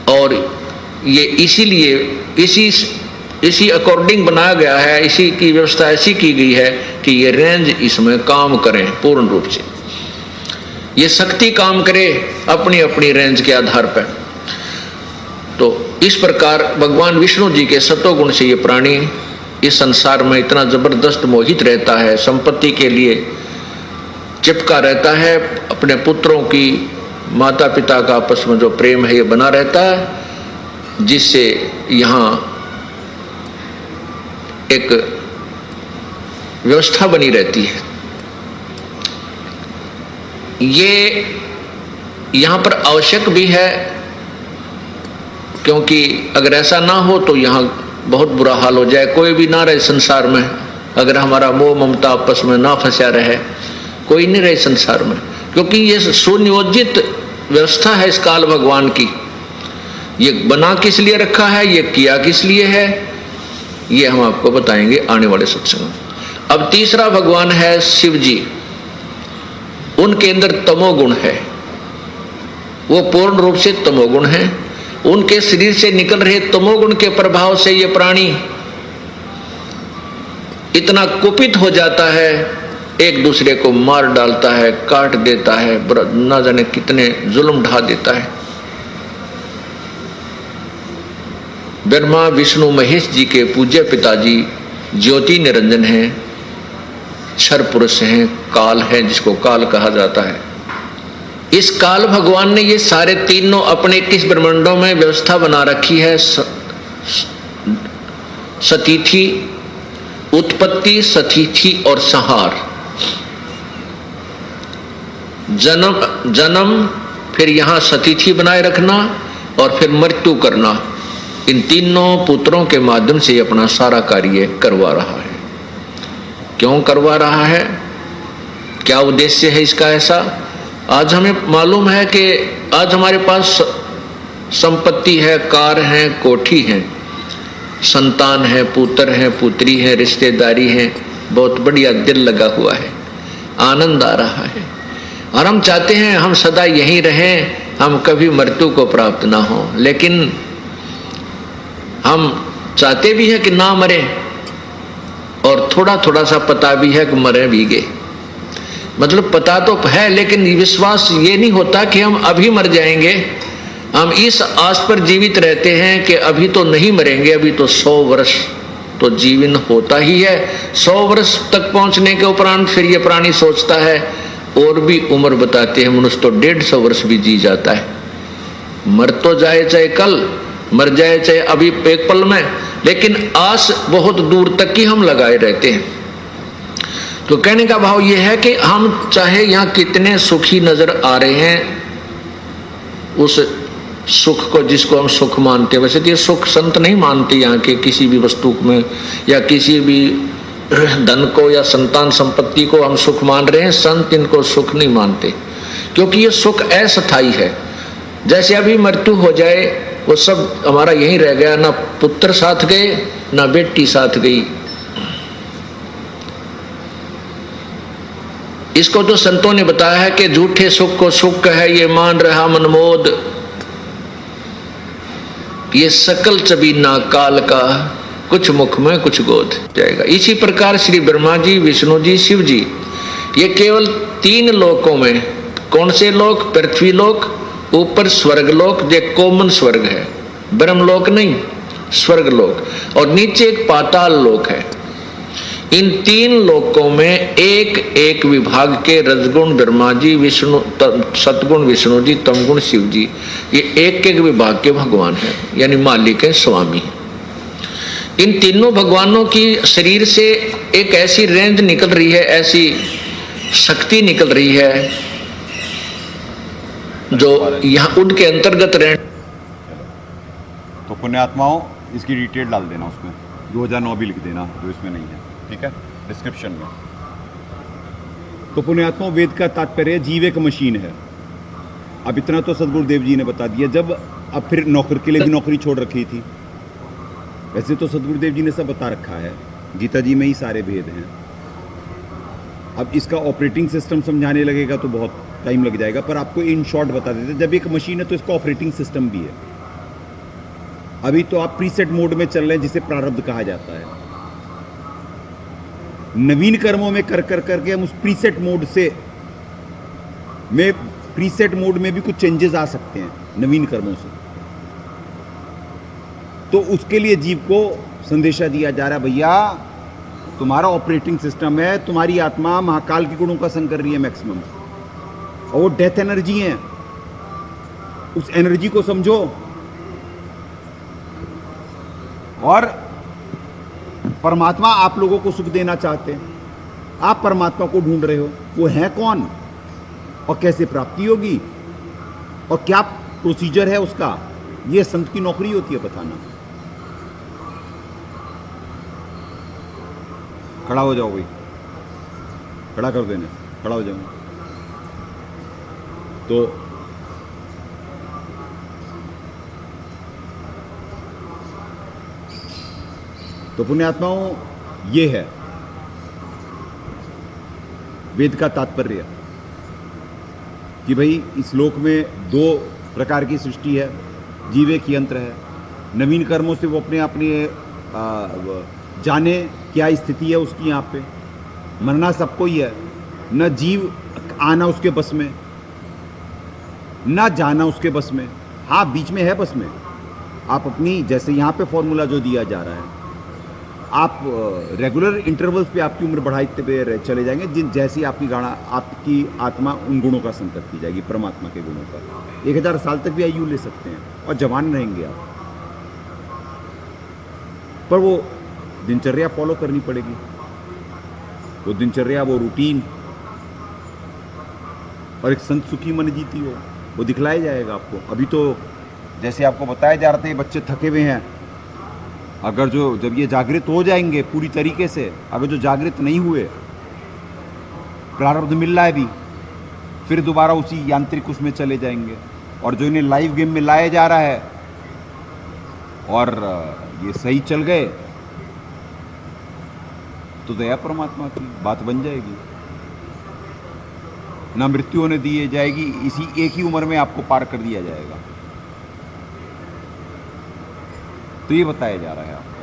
S3: और ये इसीलिए इसी अकॉर्डिंग बनाया गया है, इसी की व्यवस्था ऐसी की गई है कि ये रेंज इसमें काम करें पूर्ण रूप से, ये शक्ति काम करे अपनी अपनी रेंज के आधार पर। तो इस प्रकार भगवान विष्णु जी के सतोगुण से ये प्राणी इस संसार में इतना जबरदस्त मोहित रहता है, संपत्ति के लिए चिपका रहता है, अपने पुत्रों की, माता पिता का आपस में जो प्रेम है ये बना रहता है, जिससे यहाँ एक व्यवस्था बनी रहती है। ये यहाँ पर आवश्यक भी है, क्योंकि अगर ऐसा ना हो तो यहाँ बहुत बुरा हाल हो जाए, कोई भी ना रहे संसार में, अगर हमारा मोह ममता आपस में ना फंसा रहे, कोई नहीं रहे संसार में, क्योंकि ये सुनियोजित व्यवस्था है इस काल भगवान की। ये बना किस लिए रखा है, ये किया किस लिए है, ये हम आपको बताएंगे आने वाले सत्संग में। अब तीसरा भगवान है शिव जी, उनके अंदर तमोगुण है, वो पूर्ण रूप से तमोगुण है, उनके शरीर से निकल रहे तमोगुण के प्रभाव से ये प्राणी इतना कुपित हो जाता है, एक दूसरे को मार डालता है, काट देता है, ना जाने कितने जुल्म ढा देता है। ब्रह्मा विष्णु महेश जी के पूज्य पिताजी ज्योति निरंजन हैं, क्षर पुरुष हैं, काल है जिसको काल कहा जाता है। इस काल भगवान ने ये सारे तीनों अपने किस ब्रह्मांडों में व्यवस्था बना रखी है, सतीथि, उत्पत्ति, सतीथि और संहार। जन्म, फिर यहाँ सतीथि बनाए रखना और फिर मृत्यु करना, इन तीनों पुत्रों के माध्यम से अपना सारा कार्य करवा रहा है। क्यों करवा रहा है, क्या उद्देश्य है इसका ऐसा? आज हमें मालूम है कि आज हमारे पास संपत्ति है, कार है, कोठी है, संतान है, पुत्र है, पुत्री है, रिश्तेदारी है, बहुत बढ़िया दिल लगा हुआ है, आनंद आ रहा है, और हम चाहते हैं हम सदा यहीं रहें, हम कभी मृत्यु को प्राप्त ना हो। लेकिन हम चाहते भी हैं कि ना मरे, और थोड़ा थोड़ा सा पता भी है कि मरे भी गए, मतलब पता तो है, लेकिन विश्वास ये नहीं होता कि हम अभी मर जाएंगे। हम इस आस पर जीवित रहते हैं कि अभी तो नहीं मरेंगे, अभी तो 100 वर्ष तो जीवन होता ही है। 100 वर्ष तक पहुंचने के उपरांत फिर ये प्राणी सोचता है, और भी उम्र बताते हैं मनुष्य तो 150 वर्ष भी जी जाता है। मर तो जाए चाहे कल, मर जाए चाहे अभी एक पल में, लेकिन आस बहुत दूर तक की हम लगाए रहते हैं। तो कहने का भाव यह है कि हम चाहे यहाँ कितने सुखी नजर आ रहे हैं, उस सुख को जिसको हम सुख मानते हैं, वैसे तो ये सुख संत नहीं मानते यहाँ के किसी भी वस्तु में, या किसी भी धन को या संतान संपत्ति को हम सुख मान रहे हैं, संत इनको सुख नहीं मानते, क्योंकि ये सुख अस्थायी है। जैसे अभी मृत्यु हो जाए, वो सब हमारा यहीं रह गया, ना पुत्र साथ गए ना बेटी साथ गई। इसको तो संतों ने बताया है कि झूठे सुख को सुख है, ये मान रहा मनमोद, ये सकल चबीना काल का, कुछ मुख में कुछ गोद जाएगा। इसी प्रकार श्री ब्रह्मा जी, विष्णु जी, शिव जी, ये केवल 3 लोकों में, कौन से लोक? पृथ्वी लोक, ऊपर स्वर्ग लोक, जो कॉमन स्वर्ग है, ब्रह्मलोक नहीं, स्वर्ग लोक, और नीचे एक पाताल लोक है। इन 3 लोकों में एक एक विभाग के रजगुण ब्रह्मा जी, विष्णु, सतगुण विष्णु जी, तमगुण शिव जी, ये एक एक विभाग के भगवान हैं, यानी मालिक है, स्वामी है। इन तीनों भगवानों की शरीर से एक ऐसी रेंज निकल रही है, ऐसी शक्ति निकल रही है, जो यहाँ उनके अंतर्गत रह।
S4: तो पुण्यात्माओं, इसकी डिटेल डाल देना उसमें, 2009 भी लिख देना जो इसमें नहीं है, ठीक है, डिस्क्रिप्शन में। तो पुण्यात्मा, वेद का तात्पर्य जीव एक मशीन है। अब इतना तो सदगुरुदेव जी ने बता दिया। जब अब फिर नौकर के लिए भी नौकरी छोड़ रखी थी। वैसे तो सदगुरुदेव जी ने सब बता रखा है, गीता जी में ही सारे भेद हैं। अब इसका ऑपरेटिंग सिस्टम समझाने लगेगा तो बहुत टाइम लग जाएगा, पर आपको इन शॉर्ट बता देते। जब एक मशीन है तो इसका ऑपरेटिंग सिस्टम भी है। अभी तो आप प्रीसेट मोड में चल रहे हैं, जिसे प्रारब्ध कहा जाता है। नवीन कर्मों में कर करके हम उस प्रीसेट मोड से प्रीसेट मोड में भी कुछ चेंजेस आ सकते हैं नवीन कर्मों से। तो उसके लिए जीव को संदेशा दिया जा रहा है, भैया तुम्हारा ऑपरेटिंग सिस्टम है, तुम्हारी आत्मा महाकाल के गुणों का संग कर रही है मैक्सिमम, और वो डेथ एनर्जी है। उस एनर्जी को समझो और परमात्मा आप लोगों को सुख देना चाहते हैं। आप परमात्मा को ढूंढ रहे हो, वो है कौन और कैसे प्राप्ति होगी और क्या प्रोसीजर है उसका, ये संत की नौकरी होती है बताना। खड़ा हो जाओ भाई, खड़ा कर देना, खड़ा हो जाओ। तो पुण्यात्माओं, ये है वेद का तात्पर्य कि भाई इस लोक में दो प्रकार की सृष्टि है, जीव एक यंत्र है। नवीन कर्मों से वो अपने जाने क्या स्थिति है उसकी, यहाँ पे मरना सबको ही है, न जीव आना उसके बस में न जाना उसके बस में। हाँ, बीच में है बस में। आप अपनी, जैसे यहाँ पे फॉर्मूला जो दिया जा रहा है, आप रेगुलर इंटरवल्स पे आपकी उम्र बढ़ाते हुए चले जाएंगे, जैसी आपकी आत्मा उन गुणों का संग करती जाएगी, परमात्मा के गुणों का। 1000 साल तक भी आयु ले सकते हैं और जवान रहेंगे आप, पर वो दिनचर्या फॉलो करनी पड़ेगी। वो दिनचर्या, वो रूटीन, और एक संत सुखी मन जीती हो, वो दिखलाया जाएगा आपको। अभी तो जैसे आपको बताया जा रहा था, ये बच्चे थके हुए हैं। अगर जब ये जागृत हो जाएंगे पूरी तरीके से, अगर जो जागृत नहीं हुए, प्रारब्ध मिल रहा है भी, फिर दोबारा उसी यांत्रिक उसमें चले जाएंगे। और जो इन्हें लाइव गेम में लाया जा रहा है और ये सही चल गए तो दया परमात्मा की बात बन जाएगी, ना मृत्यु होने दी जाएगी, इसी एक ही उम्र में आपको पार कर दिया जाएगा। तो ये बताया जा रहा है आपको,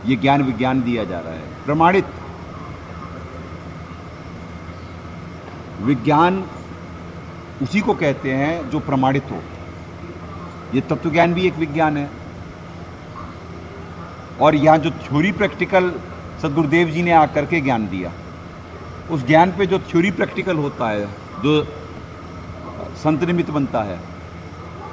S4: ये ज्ञान विज्ञान दिया जा रहा है प्रमाणित। विज्ञान उसी को कहते हैं जो प्रमाणित हो। ये तत्व ज्ञान भी एक विज्ञान है। और यहाँ जो थ्योरी प्रैक्टिकल सदगुरुदेव जी ने आकर के ज्ञान दिया, उस ज्ञान पे जो थ्योरी प्रैक्टिकल होता है, जो संत निमित्त बनता है,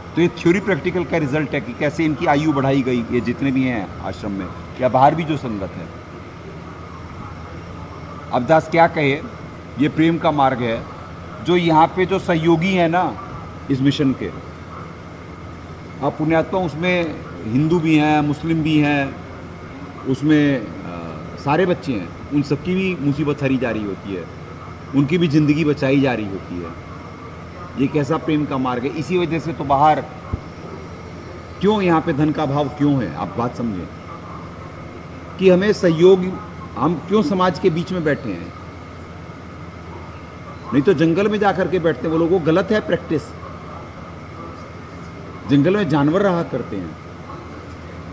S4: तो ये थ्योरी प्रैक्टिकल का रिजल्ट है कि कैसे इनकी आयु बढ़ाई गई, ये जितने भी हैं आश्रम में या बाहर भी जो संगत है। अवदास क्या कहे, ये प्रेम का मार्ग है। जो यहाँ पे जो सहयोगी हैं ना इस मिशन के, आप पुण्यात्मा, उसमें हिंदू भी हैं, मुस्लिम भी हैं, उसमें सारे बच्चे हैं, उन सबकी भी मुसीबत हरी जा रही होती है, उनकी भी ज़िंदगी बचाई जा रही होती है। ये कैसा प्रेम का मार्ग है। इसी वजह से तो बाहर क्यों, यहाँ पे धन का भाव क्यों है, आप बात समझें कि हमें सहयोग, हम क्यों समाज के बीच में बैठे हैं। नहीं तो जंगल में जाकर के बैठते हैं वो लोग, वो गलत है प्रैक्टिस। जंगल में जानवर रहा करते हैं,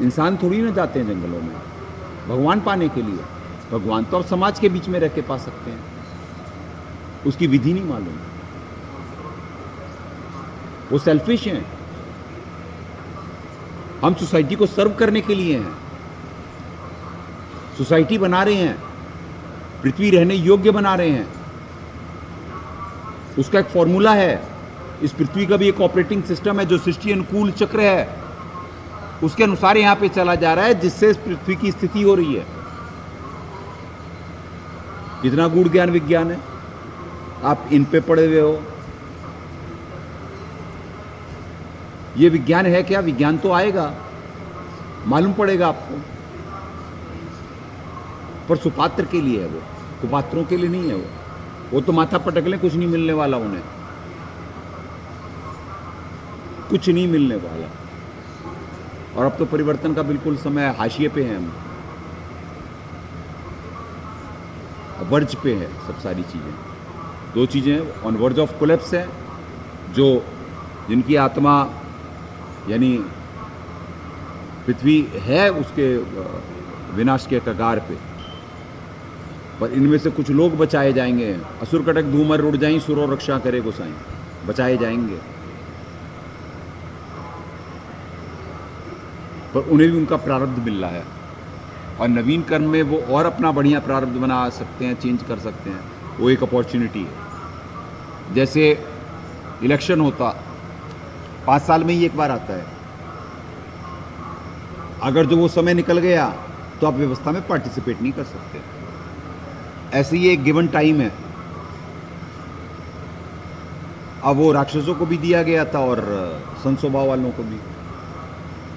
S4: इंसान थोड़ी ना जाते हैं जंगलों में भगवान पाने के लिए। भगवान तो आप समाज के बीच में रह के पा सकते हैं, उसकी विधि नहीं मालूम। वो सेल्फिश हैं। हम सोसाइटी को सर्व करने के लिए हैं, सोसाइटी बना रहे हैं, पृथ्वी रहने योग्य बना रहे हैं। उसका एक फॉर्मूला है। इस पृथ्वी का भी एक ऑपरेटिंग सिस्टम है जो सृष्टि अनुकूल चक्र है, उसके अनुसार यहां पे चला जा रहा है, जिससे इस पृथ्वी की स्थिति हो रही है। कितना गूढ़ ज्ञान विज्ञान है, आप इन पे पढ़े हुए हो। ये विज्ञान है क्या? विज्ञान तो आएगा, मालूम पड़ेगा आपको। पर सुपात्र के लिए है, वो कुपात्रों के लिए नहीं है। वो तो माथा पटक लें, कुछ नहीं मिलने वाला उन्हें, कुछ नहीं मिलने वाला। और अब तो परिवर्तन का बिल्कुल समय, हाशिए पे हैं हम, वर्ज पे है सब सारी चीज़ें। दो चीज़ें ऑन वर्ज ऑफ कोलैप्स है, जो जिनकी आत्मा यानी पृथ्वी है उसके विनाश के कगार पे, पर इनमें से कुछ लोग बचाए जाएंगे। असुर कटक धूमर उड़ जाएं, सुरो रक्षा करे गोसाई, बचाए जाएंगे, पर उन्हें भी उनका प्रारब्ध मिल रहा है। और नवीन कर्म में वो और अपना बढ़िया प्रारब्ध बना सकते हैं, चेंज कर सकते हैं, वो एक अपॉर्चुनिटी है। जैसे इलेक्शन होता 5 साल में ही एक बार आता है, अगर जो वो समय निकल गया तो आप व्यवस्था में पार्टिसिपेट नहीं कर सकते। ऐसे ही एक गिवन टाइम है। अब वो राक्षसों को भी दिया गया था और संत स्वभाव वालों को भी।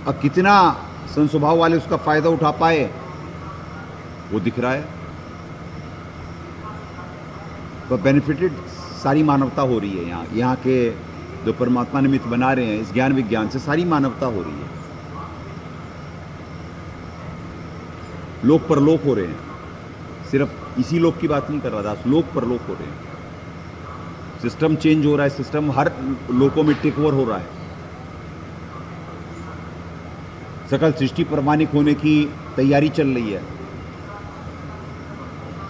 S4: अब कितना संत स्वभाव वाले उसका फायदा उठा पाए वो दिख रहा है, तो बेनिफिटेड सारी मानवता हो रही है। यहाँ के जो परमात्मा निमित्त बना रहे हैं, इस ज्ञान विज्ञान से सारी मानवता हो रही है। लोक परलोक हो रहे हैं, सिर्फ इसी लोक की बात नहीं कर रहा था, लोक परलोक हो रहे हैं। सिस्टम चेंज हो रहा है, सिस्टम हर लोकों में टेक ओवर हो रहा है। सकल सृष्टि प्रमाणिक होने की तैयारी चल रही है।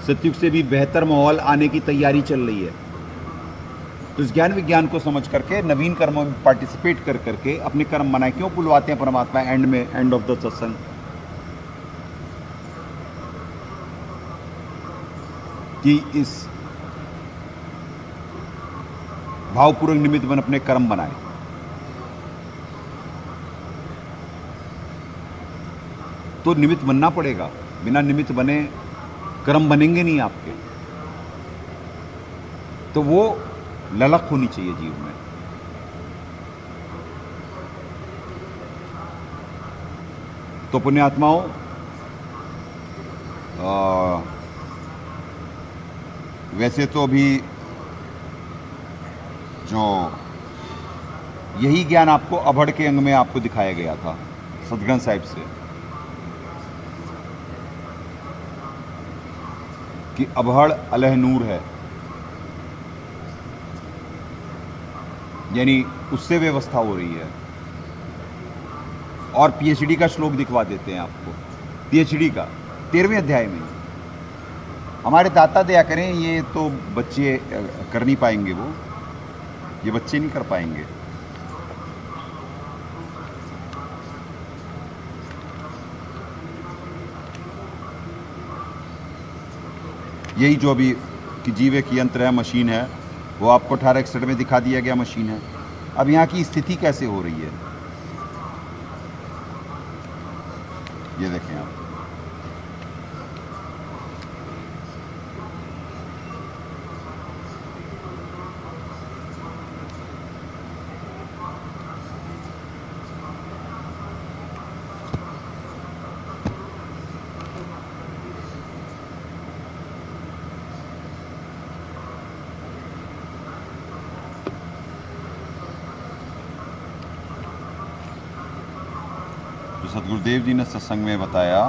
S4: सतयुग से भी बेहतर माहौल आने की तैयारी चल रही है। तो इस ज्ञान विज्ञान को समझ करके नवीन कर्मों में पार्टिसिपेट कर करके अपने कर्म बनाए। क्यों बुलवाते हैं परमात्मा एंड में, एंड ऑफ द सत्संग? कि इस भावपूर्वक निमित्त बन अपने कर्म बनाए। तो निमित्त बनना पड़ेगा, बिना निमित्त बने कर्म बनेंगे नहीं आपके। तो वो ललक होनी चाहिए जीवन में। तो पुण्यात्माओं, वैसे तो अभी जो यही ज्ञान आपको अभड़ के अंग में आपको दिखाया गया था सतगुरु साहिब से, कि अभड़ अलह नूर है, यानी उससे व्यवस्था हो रही है। और पीएचडी का श्लोक दिखवा देते हैं आपको, पीएचडी का 13वें अध्याय में। हमारे दाता दया करें, ये तो बच्चे कर नहीं पाएंगे, वो ये बच्चे नहीं कर पाएंगे। यही जो अभी कि जीवे की यंत्र है, मशीन है, वो आपको 1861 में दिखा दिया गया मशीन है। अब यहाँ की स्थिति कैसे हो रही है ये देखें आप। सतगुरुदेव जी ने सत्संग में बताया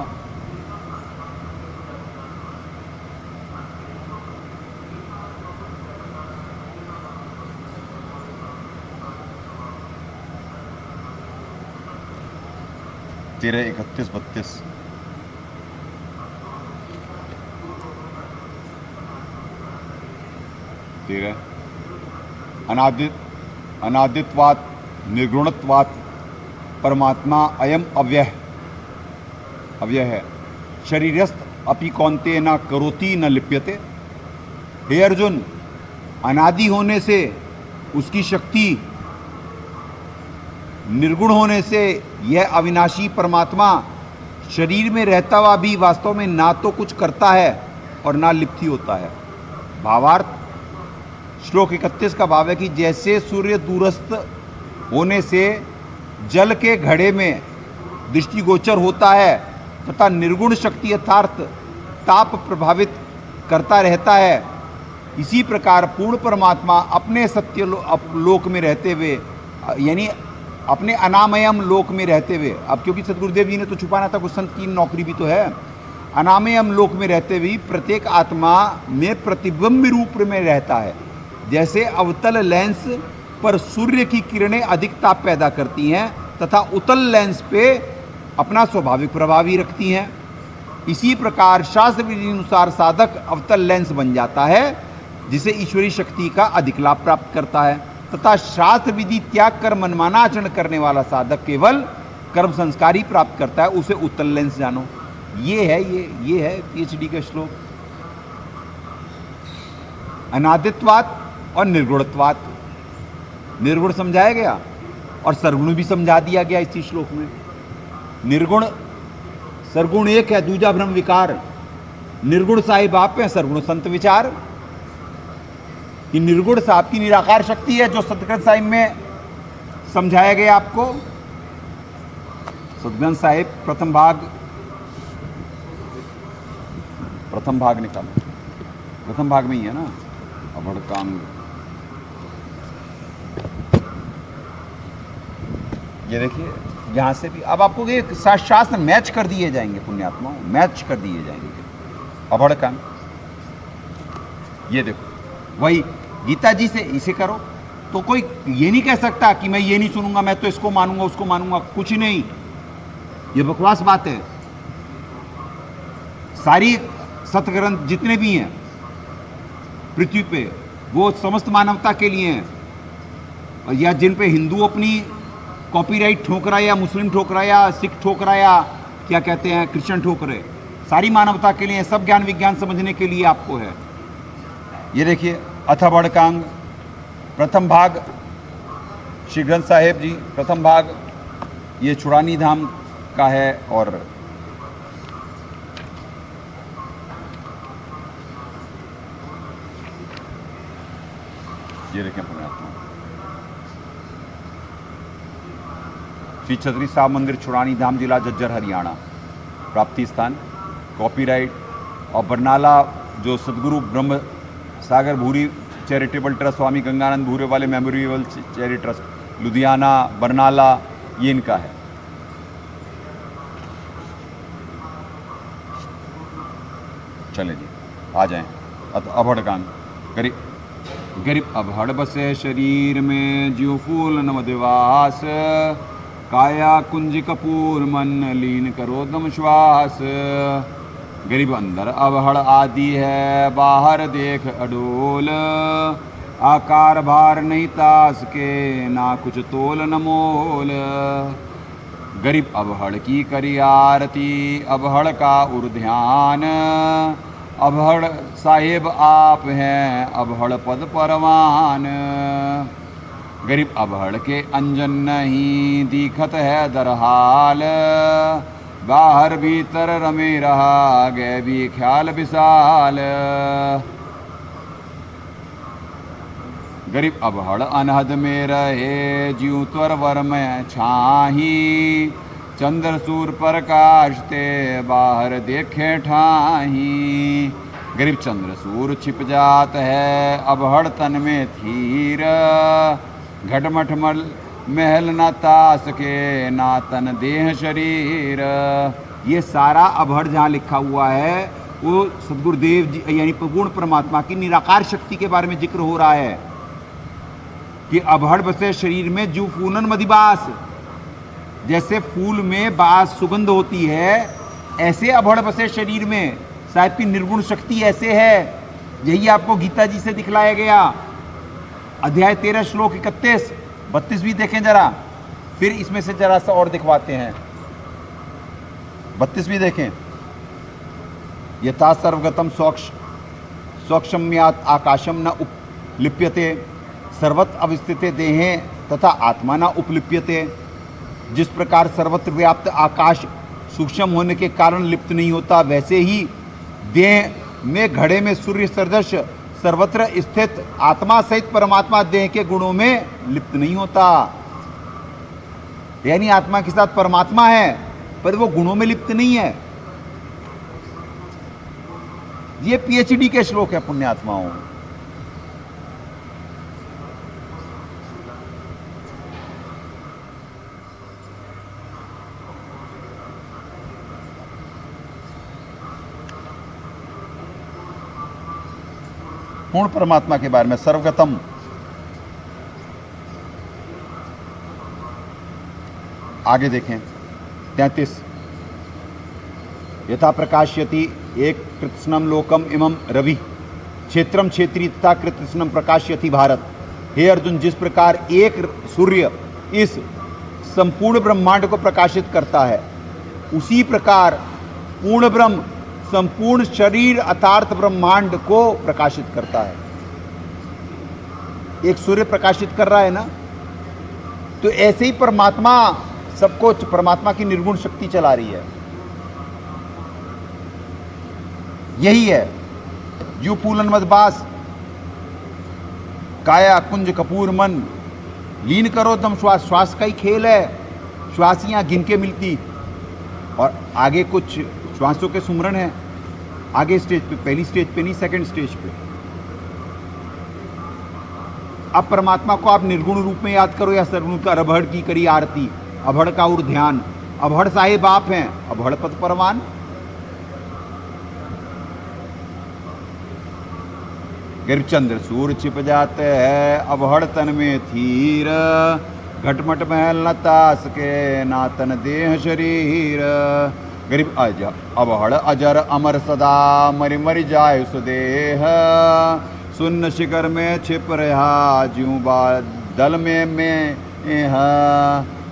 S4: तेरह 31-32 अनादित्वात् निर्गुणत्वात् परमात्मा अयम अव्यय है। शरीरस्थ अपि कौन्ते न करोति न लिप्यते। हे अर्जुन, अनादि होने से उसकी शक्ति, निर्गुण होने से यह अविनाशी परमात्मा शरीर में रहता हुआ भी वास्तव में ना तो कुछ करता है और ना लिप्ति होता है। भावार्थ श्लोक 31 का भाव है कि जैसे सूर्य दूरस्थ होने से जल के घड़े में दृष्टिगोचर होता है तथा निर्गुण शक्ति अर्थात ताप प्रभावित करता रहता है, इसी प्रकार पूर्ण परमात्मा अपने सत्य लोक में रहते हुए, यानी अपने अनामयम लोक में रहते हुए, अब क्योंकि सदगुरुदेव जी ने तो छुपाना था, कुछ संत की नौकरी भी तो है, अनामयम लोक में रहते हुए प्रत्येक आत्मा में प्रतिबिंब रूप में रहता है। जैसे अवतल लेंस पर सूर्य की किरणें अधिक ताप पैदा करती हैं तथा उत्तल लेंस पे अपना स्वाभाविक प्रभाव ही रखती हैं, इसी प्रकार शास्त्र विधि अनुसार साधक अवतल लेंस बन जाता है, जिसे ईश्वरीय शक्ति का अधिक लाभ प्राप्त करता है, तथा शास्त्र विधि त्याग कर मनमाना आचरण करने वाला साधक केवल कर्म संस्कार ही प्राप्त करता है, उसे उत्तल लेंस जानो। ये है पीएचडी का श्लोक। अनादित्वात और निर्गुणत्वात, निर्गुण समझाया गया और सरगुण भी समझा दिया गया इसी श्लोक में। निर्गुण सरगुण एक है, दूजा भ्रम विकार। निर्गुण साहिब आप हैं, सरगुण संत विचार। कि निर्गुण साहब की निराकार शक्ति है, जो सतग्रंथ साहिब में समझाया गया आपको। सतग्रंथ साहिब प्रथम भाग निकालो, प्रथम भाग में ही है ना, अभड़कांग। ये देखिए, यहां से भी अब आपको ये शास्त्र मैच कर दिए जाएंगे, पुण्यात्माओं मैच कर दिए जाएंगे। अभड़कांग ये देखो, वही गीता जी से इसे करो तो कोई ये नहीं कह सकता कि मैं ये नहीं सुनूंगा, मैं तो इसको मानूंगा उसको मानूंगा, कुछ नहीं, ये बकवास बात है। सारी सतग्रंथ जितने भी हैं पृथ्वी पे, वो समस्त मानवता के लिए हैं, या जिन पे हिंदू अपनी कॉपीराइट ठोक रहा है, या मुस्लिम ठोक रहा है, या सिख ठोक रहा है, या क्या कहते हैं क्रिश्चियन ठोक रहे, सारी मानवता के लिए, सब ज्ञान विज्ञान समझने के लिए आपको है। ये देखिए, अथ बड़कांग प्रथम भाग, श्री ग्रंथ साहिब जी प्रथम भाग, ये चुड़ानी धाम का है। और ये देखें पुण्यात्मा, श्री छतरी साहब मंदिर, चुड़ानी धाम, जिला झज्जर, हरियाणा। प्राप्ति स्थान कॉपीराइट। और बरनाला जो सदगुरु ब्रह्म सागर भूरी चैरिटेबल ट्रस्ट, स्वामी गंगानंद भूरे वाले memorial charity trust, Ludhiana, Barnala, ये इनका है। चले जी, आ जाएं। अभड़कांग, गरीब अभड़ बसे शरीर में, ज्यों फूल नवदिवास, काया कुंज कपूर मन, लीन करो दम श्वास। गरीब अंदर अवहड़ आदि है, बाहर देख अडोल, आकार भार नहीं तास के, ना कुछ तोल न मोल। गरीब अवहड़ की करी आरती, अवहड़ का उर ध्यान, अवहड़ साहिब आप हैं, अवहड़ पद परवान। गरीब अवहड़ के अंजन नहीं, दिखत है दरहाल, बाहर भीतर रमे रहा, गए भी ख्याल विशाल। गरीब अवहड़ अनहद में रहे, ज्यों त्वर वर में छाही, चंद्र सूर प्रकाश ते, बाहर देखे ठाही। गरीब चंद्र सूर छिप जात है, अवहड़ तन में थीर, घटमठ महल न तास के, ना तन देह शरीर। ये सारा अभड़ जहाँ लिखा हुआ है वो सदगुरुदेव जी यानी पूर्ण परमात्मा की निराकार शक्ति के बारे में जिक्र हो रहा है कि अभड़ बसे शरीर में जू फूनन मदिबास, जैसे फूल में बास सुगंध होती है, ऐसे अभड़ बसे शरीर में साहिब की निर्गुण शक्ति ऐसे है। यही आपको गीता जी से दिखलाया गया। अध्याय 13 श्लोक 31 32 भी देखें जरा, फिर इसमें से जरा सा और दिखवाते हैं। 32 भी देखें। यथा सर्वगतम स्वक्षम्यात आकाशम न उपलिप्यते, सर्वत्र अवस्थिते देहे तथा आत्मा न उपलिप्यते। जिस प्रकार सर्वत्र व्याप्त आकाश सूक्ष्म होने के कारण लिप्त नहीं होता, वैसे ही देह में घड़े में सूर्य सदृश सर्वत्र स्थित आत्मा सहित परमात्मा देह के गुणों में लिप्त नहीं होता। यानी आत्मा के साथ परमात्मा है पर वो गुणों में लिप्त नहीं है। ये पीएचडी के श्लोक है पुण्यात्माओं। पूर्ण परमात्मा के बारे में सर्वगतम, आगे देखें 33, यथा प्रकाश्यति एक कृत्स्नम लोकम इमं रवि क्षेत्रम क्षेत्री तथा कृत्स्नम प्रकाश्यति भारत। हे अर्जुन, जिस प्रकार एक सूर्य इस संपूर्ण ब्रह्मांड को प्रकाशित करता है, उसी प्रकार पूर्ण ब्रह्म संपूर्ण शरीर अर्थात ब्रह्मांड को प्रकाशित करता है। एक सूर्य प्रकाशित कर रहा है ना, तो ऐसे ही परमात्मा सबको, परमात्मा की निर्गुण शक्ति चला रही है। यही है यू फूलन मदबास काया कुंज कपूर मन लीन करो दम श्वास। श्वास का ही खेल है, श्वासियां गिन के मिलती। और आगे कुछ श्वासों के सुमरण है, आगे स्टेज पे, पहली स्टेज पे नहीं, सेकंड स्टेज पे। अब परमात्मा को आप निर्गुण रूप में याद करो या सर्वगुण का। अभड़ की करी आरती, अभड़ का और ध्यान। अभड़ साहिब आप हैं, अभड़ पद परमान। गिरचंद्र सूर छिप जाते हैं, अभड़ तन में थीर। घटमट महल न तास के, ना तन देह शरीर। गरीब अभड़ अजर अमर सदा, मरि मरि जाय सुदेह। सुन्न शिखर में छिप रहा, ज्यों बादल में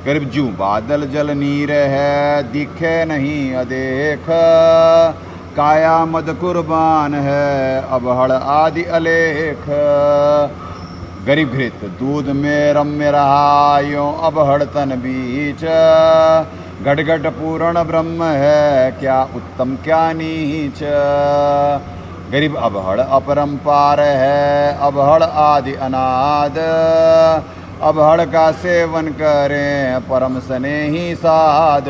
S4: गरीब ज्यों बादल जल नीर है, दिखे नहीं अदेख। काया मद कुर्बान है, अभड़ आदि अलेख। गरीब घृत दूध में रम्य रहा, यों अभड़ तन बीच। घट घट पूर्ण ब्रह्म है, क्या उत्तम क्या नीच। गरीब अभड़ अपरंपार है, अभड़ आदि अनाद। अभड़ का सेवन करें, परम स्नेही साध।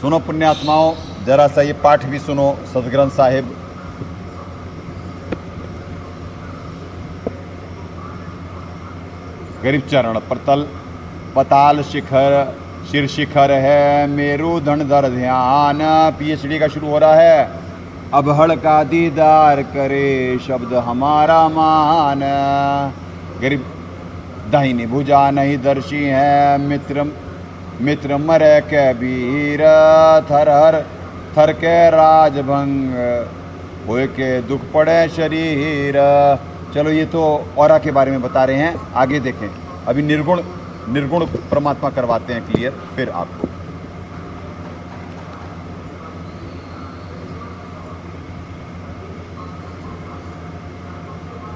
S4: सुनो पुण्यात्माओं, जरा सा ये पाठ भी सुनो सदग्रंथ साहिब। गरीब चरण प्रतल पताल शिखर, शिर शिखर है, मेरु धनुधर ध्यान। पीएचडी का शुरू हो रहा है। अभड़ का दीदार करे, शब्द हमारा मान। गरीब दाहिनी भुजा नहीं दर्शी है, मित्र मित्र मरे के वीर। थर हर थर के राजभंग, होए के दुख पड़े शरीर। चलो ये तो औरा के बारे में बता रहे हैं, आगे देखें। अभी निर्गुण परमात्मा करवाते हैं क्लियर, फिर आपको।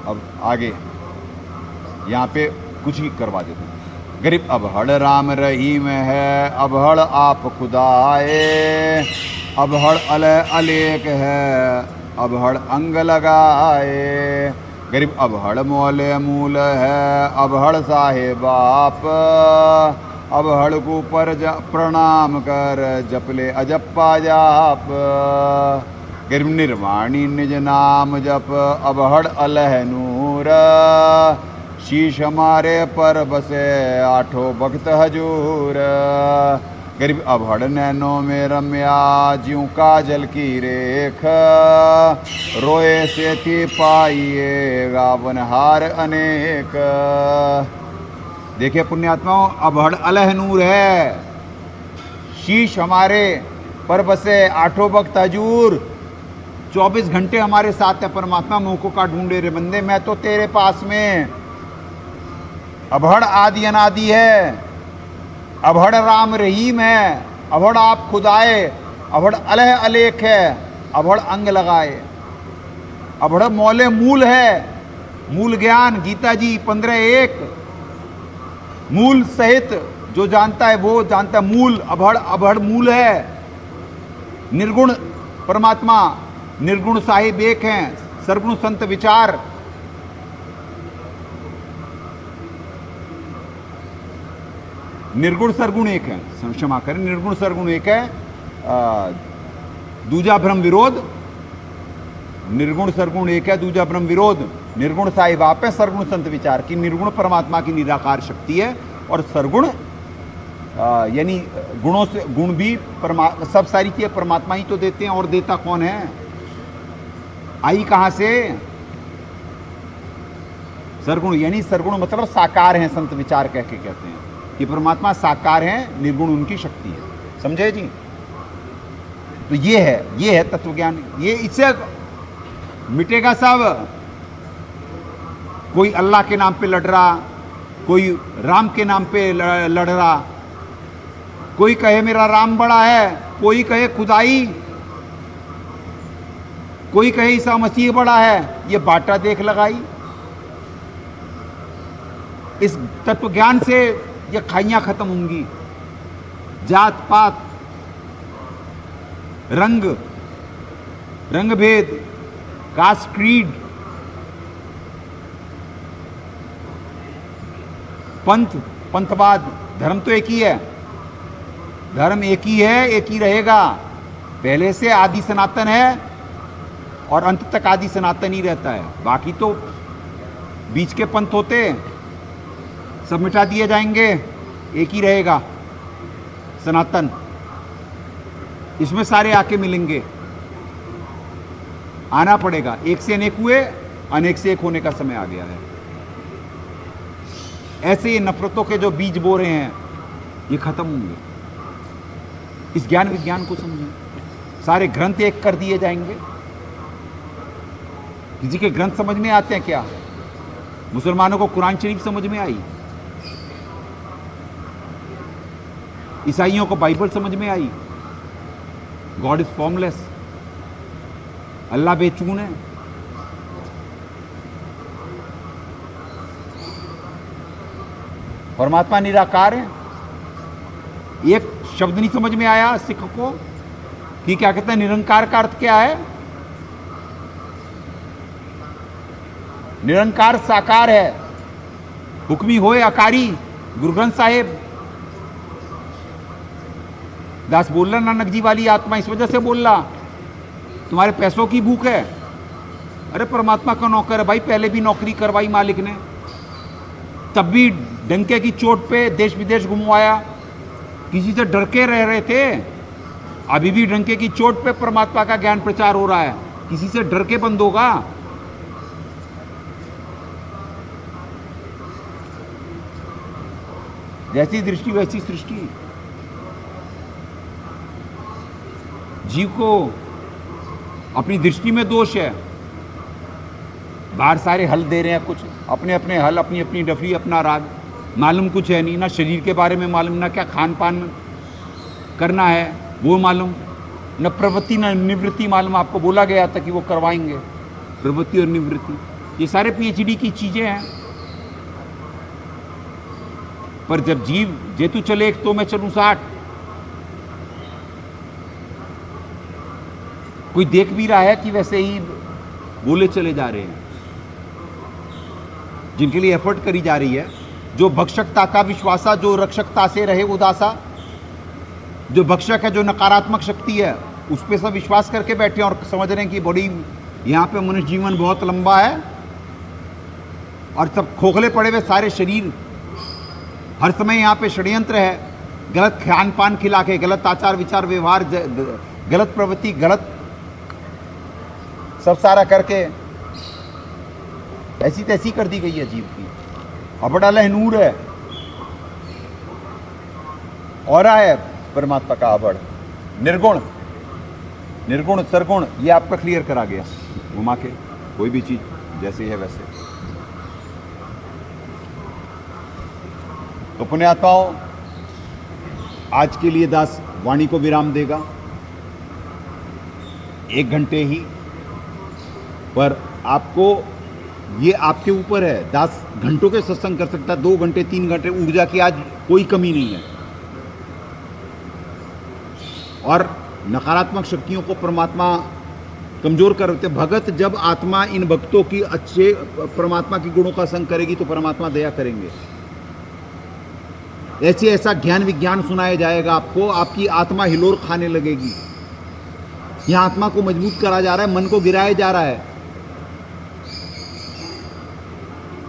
S4: अब आगे यहाँ पे कुछ ही करवा देते हैं। गरीब अभड़ राम रहीम है, अभड़ आप खुदाए। अभड़ अलेक है, अभड़ अंग लगाए। गरीब अभड़ मोले मूल है, अभड़ साहेब बाप। अभड़ को पर प्रणाम कर, जपले अजप्पा जाप। गरीब निर्वाणी निज नाम जप, अभड़ अलह नूर। शीश हमारे पर बसे, आठों भक्त हजूर। गरीब अभड़ नैनों में रम्या, ज्यों काजल की रेख। रोए से थी पाइए, गावन हार अनेक। देखिए पुण्यात्माओं, अभड़ अलह नूर है, शीश हमारे पर बसे, आठों भक्त हजूर। 24 घंटे हमारे साथ है परमात्मा। मुँह का ढूंढे रे बंदे, मैं तो तेरे पास में। अभड़ आदि अनादि है, अभड़ राम रहीम है। अभड़ आप खुदाए, अभड़ अलह अलेख है, अभड़ अंग लगाए। अभड़ मौले मूल है, मूल ज्ञान गीता जी 15:1। मूल सहित जो जानता है वो जानता है। मूल अभड़ मूल है। निर्गुण परमात्मा, निर्गुण साहिब एक हैं, सर्वगुण संत विचार। निर्गुण सरगुण एक है, क्षमा करें, निर्गुण सरगुण एक है। दूजा भ्रम विरोध, निर्गुण सरगुण एक है, दूजा भ्रम विरोध। निर्गुण साहिब आप है, सरगुण संत विचार की निर्गुण परमात्मा की निराकार शक्ति है, और सरगुण यानी गुणों से, गुण भी सब सारी चीजें परमात्मा ही तो देते हैं, और देता कौन है? आई कहां से? सरगुण, यानी सरगुण मतलब साकार हैं, संत विचार कह के कहते हैं कि परमात्मा साकार है, निर्गुण उनकी शक्ति है। समझे जी? तो ये है तत्व ज्ञान। ये इससे मिटेगा सब। कोई अल्लाह के नाम पे लड़ रहा, कोई राम के नाम पे लड़ रहा, कोई कहे मेरा राम बड़ा है, कोई कहे खुदाई, कोई कहे ईसा मसीह बड़ा है। ये बाटा देख लगाई। इस तत्व ज्ञान से ये खाइयां खत्म होंगी। जात पात, रंग भेद, कास्ट क्रीड, पंथवाद, धर्म तो एक ही है। धर्म एक ही है, एक ही रहेगा। पहले से आदि सनातन है और अंत तक आदि सनातन ही रहता है। बाकी तो बीच के पंथ होते, सब मिटा दिए जाएंगे, एक ही रहेगा सनातन। इसमें सारे आके मिलेंगे। आना पड़ेगा। एक से अनेक हुए, अनेक से एक होने का समय आ गया है। ऐसे ये नफरतों के जो बीज बो रहे हैं, ये खत्म होंगे। इस ज्ञान विज्ञान को समझें। सारे ग्रंथ एक कर दिए जाएंगे। किसी के ग्रंथ समझ में आते हैं क्या? मुसलमानों को कुरान शरीफ समझ में आई, ईसाइयों को बाइबल समझ में आई। गॉड इज फॉर्मलेस, अल्लाह बेचून है। परमात्मा निराकार है। एक शब्द नहीं समझ में आया सिख को कि क्या कहते हैं निरंकार का अर्थ क्या है? निरंकार साकार है, हुक्मी होए अकारी। गुरु ग्रंथ साहिब दास बोल रहा, नानक जी वाली आत्मा इस वजह से बोल रहा तुम्हारे पैसों की भूख है। अरे परमात्मा का नौकर है भाई, पहले भी नौकरी करवाई मालिक ने, तब भी डंके की चोट पे देश विदेश घुमवाया, किसी से डर के रह रहे थे। अभी भी डंके की चोट पे परमात्मा का ज्ञान प्रचार हो रहा है, किसी से डर के बंद होगा? जैसी दृष्टि वैसी सृष्टि। जीव को अपनी दृष्टि में दोष है। बाहर सारे हल दे रहे हैं, कुछ अपने अपने हल, अपनी अपनी डफरी, अपना राग, मालूम कुछ है नहीं। ना शरीर के बारे में मालूम, ना क्या खान पान करना है वो मालूम, न प्रवृत्ति न निवृत्ति मालूम। आपको बोला गया था कि वो करवाएंगे प्रवृत्ति और निवृत्ति। ये सारे पीएचडी की चीजें हैं। पर जब जीव जेतु चले एक तो मैं चलूं 60, कोई देख भी रहा है कि वैसे ही बोले चले जा रहे हैं। जिनके लिए एफर्ट करी जा रही है, जो भक्षकता का विश्वासा, जो रक्षकता से रहे उदासा, जो भक्षक है, जो नकारात्मक शक्ति है, उस पर सब विश्वास करके बैठे और समझ रहे हैं कि बड़ी यहाँ पे मनुष्य जीवन बहुत लंबा है, और सब खोखले पड़े हुए सारे शरीर। हर समय यहाँ पे षड्यंत्र है, गलत खान पान खिला के, गलत आचार विचार व्यवहार, गलत प्रवृत्ति, गलत सब सारा करके ऐसी तैसी कर दी गई है जीव की। अबड़ा लहनूर है, औरा है परमात्मा का अबड़। निर्गुण, निर्गुण सरगुण, ये आपका क्लियर करा गया घुमा के। कोई भी चीज जैसे है वैसे। तो पुण्यात्माओं, आज के लिए दास वाणी को विराम देगा 1 घंटे ही, पर आपको ये आपके ऊपर है। दास घंटों के सत्संग कर सकता है, 2 घंटे 3 घंटे, ऊर्जा की आज कोई कमी नहीं है। और नकारात्मक शक्तियों को परमात्मा कमजोर कर देते। भगत जब आत्मा इन भक्तों की अच्छे परमात्मा की गुणों का संग करेगी तो परमात्मा दया करेंगे।
S6: ऐसे ऐसा ज्ञान विज्ञान सुनाया जाएगा आपको, आपकी आत्मा हिलोर खाने लगेगी। यहां आत्मा को मजबूत करा जा रहा है, मन को गिराया जा रहा है।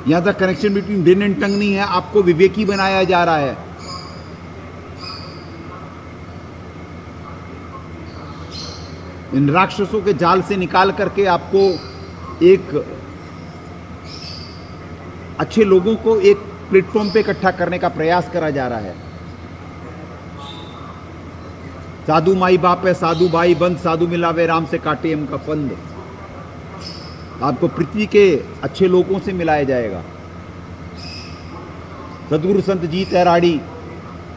S6: यहां तक connection between brain and tongue नहीं है, आपको विवेकी बनाया जा रहा है। इन राक्षसों के जाल से निकाल करके आपको एक अच्छे लोगों को एक प्लेटफॉर्म पे इकट्ठा करने का प्रयास करा जा रहा है। साधु माई बाप है, साधु भाई बंद, साधु मिलावे राम से काटे हम का फंद। आपको पृथ्वी के अच्छे लोगों से मिलाया जाएगा। सदगुरु संत जी तैराड़ी,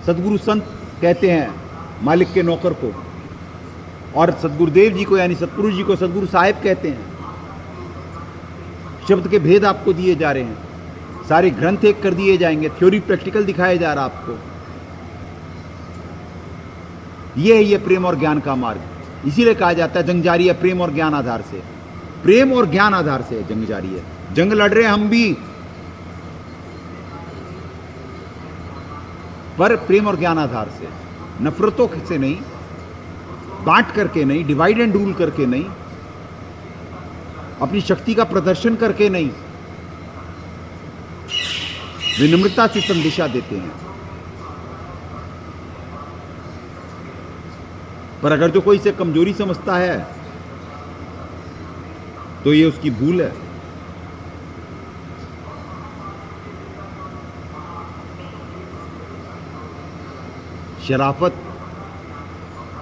S6: सदगुरु संत कहते हैं मालिक के नौकर को, और सदगुरुदेव जी को यानी सतपुरुष जी को सदगुरु साहिब कहते हैं। शब्द के भेद आपको दिए जा रहे हैं, सारे ग्रंथ एक कर दिए जाएंगे, थ्योरी प्रैक्टिकल दिखाया जा रहा आपको। ये है ये प्रेम और ज्ञान का मार्ग। इसीलिए कहा जाता है जंग जारी है प्रेम और ज्ञान आधार से। प्रेम और ज्ञान आधार से जंग जारी है। जंग लड़ रहे हैं हम भी, पर प्रेम और ज्ञान आधार से, नफरतों से नहीं, बांट करके नहीं, डिवाइड एंड रूल करके नहीं, अपनी शक्ति का प्रदर्शन करके नहीं, विनम्रता से संदेशा देते हैं। पर अगर जो कोई इसे कमजोरी समझता है तो ये उसकी भूल है। शराफत,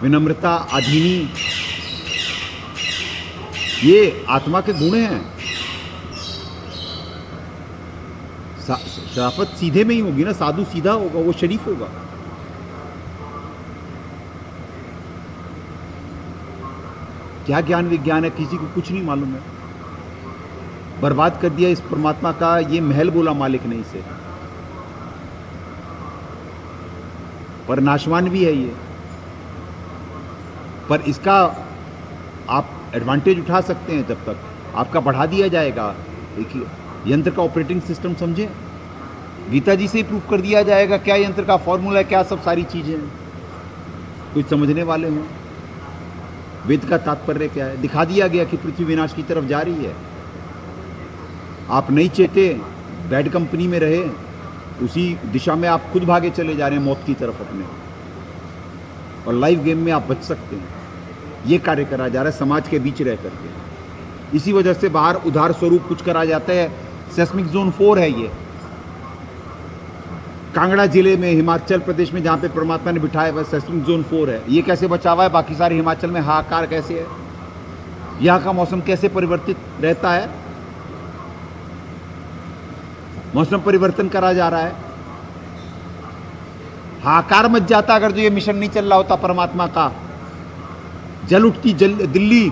S6: विनम्रता, आधीनी, ये आत्मा के गुण हैं। शराफत सीधे में ही होगी ना, साधु सीधा होगा, वो शरीफ होगा। क्या ज्ञान विज्ञान है, किसी को कुछ नहीं मालूम है। बर्बाद कर दिया इस परमात्मा का ये महल, बोला मालिक ने इसे। पर नाशवान भी है ये, पर इसका आप एडवांटेज उठा सकते हैं जब तक आपका बढ़ा दिया जाएगा। देखिए यंत्र का ऑपरेटिंग सिस्टम समझे, गीता जी से ही प्रूफ कर दिया जाएगा क्या यंत्र का फॉर्मूला है, क्या सब सारी चीजें हैं। कुछ समझने वाले हों, वेद का तात्पर्य क्या है, दिखा दिया गया कि पृथ्वी विनाश की तरफ जा रही है। आप नहीं चेते, बैड कंपनी में रहे, उसी दिशा में आप खुद भागे चले जा रहे हैं मौत की तरफ अपने, और लाइव गेम में आप बच सकते हैं। ये कार्य करा जा रहा है समाज के बीच रह करके। इसी वजह से बाहर उधार स्वरूप कुछ करा जाता है। सेस्मिक जोन 4 है ये, कांगड़ा जिले में हिमाचल प्रदेश में, जहाँ पे परमात्मा ने बिठाया हुआ सेस्मिक जोन 4 है। ये कैसे बचा हुआ है, बाकी सारे हिमाचल में हाहाकार कैसे है, यहाँ का मौसम कैसे परिवर्तित रहता है, मौसम परिवर्तन करा जा रहा है। हाहाकार मच जाता अगर जो ये मिशन नहीं चल रहा होता परमात्मा का। जल उठती दिल्ली,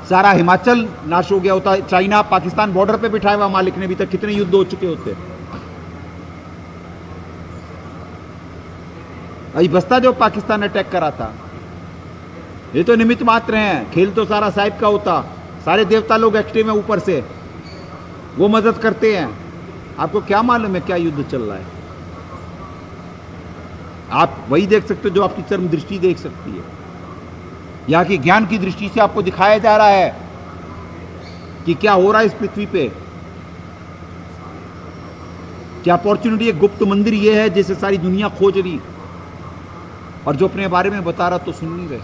S6: सारा हिमाचल नाश हो गया होता। चाइना पाकिस्तान बॉर्डर पे बिठाया हुआ मालिक ने, अभी तक कितने युद्ध हो चुके होते। अभी बस्ता जो पाकिस्तान अटैक करा था, ये तो निमित्त मात्र हैं, खेल तो सारा साहिब का होता। सारे देवता लोग एक्टिव हैं ऊपर से, वो मदद करते हैं। आपको क्या मालूम है क्या युद्ध चल रहा है। आप वही देख सकते हो जो आपकी चरम दृष्टि देख सकती है। यहाँ की ज्ञान की दृष्टि से आपको दिखाया जा रहा है कि क्या हो रहा है इस पृथ्वी पे। क्या अपॉर्चुनिटी, एक गुप्त मंदिर ये है जिसे सारी दुनिया खोज रही, और जो अपने बारे में बता रहा तो सुन नहीं रहे।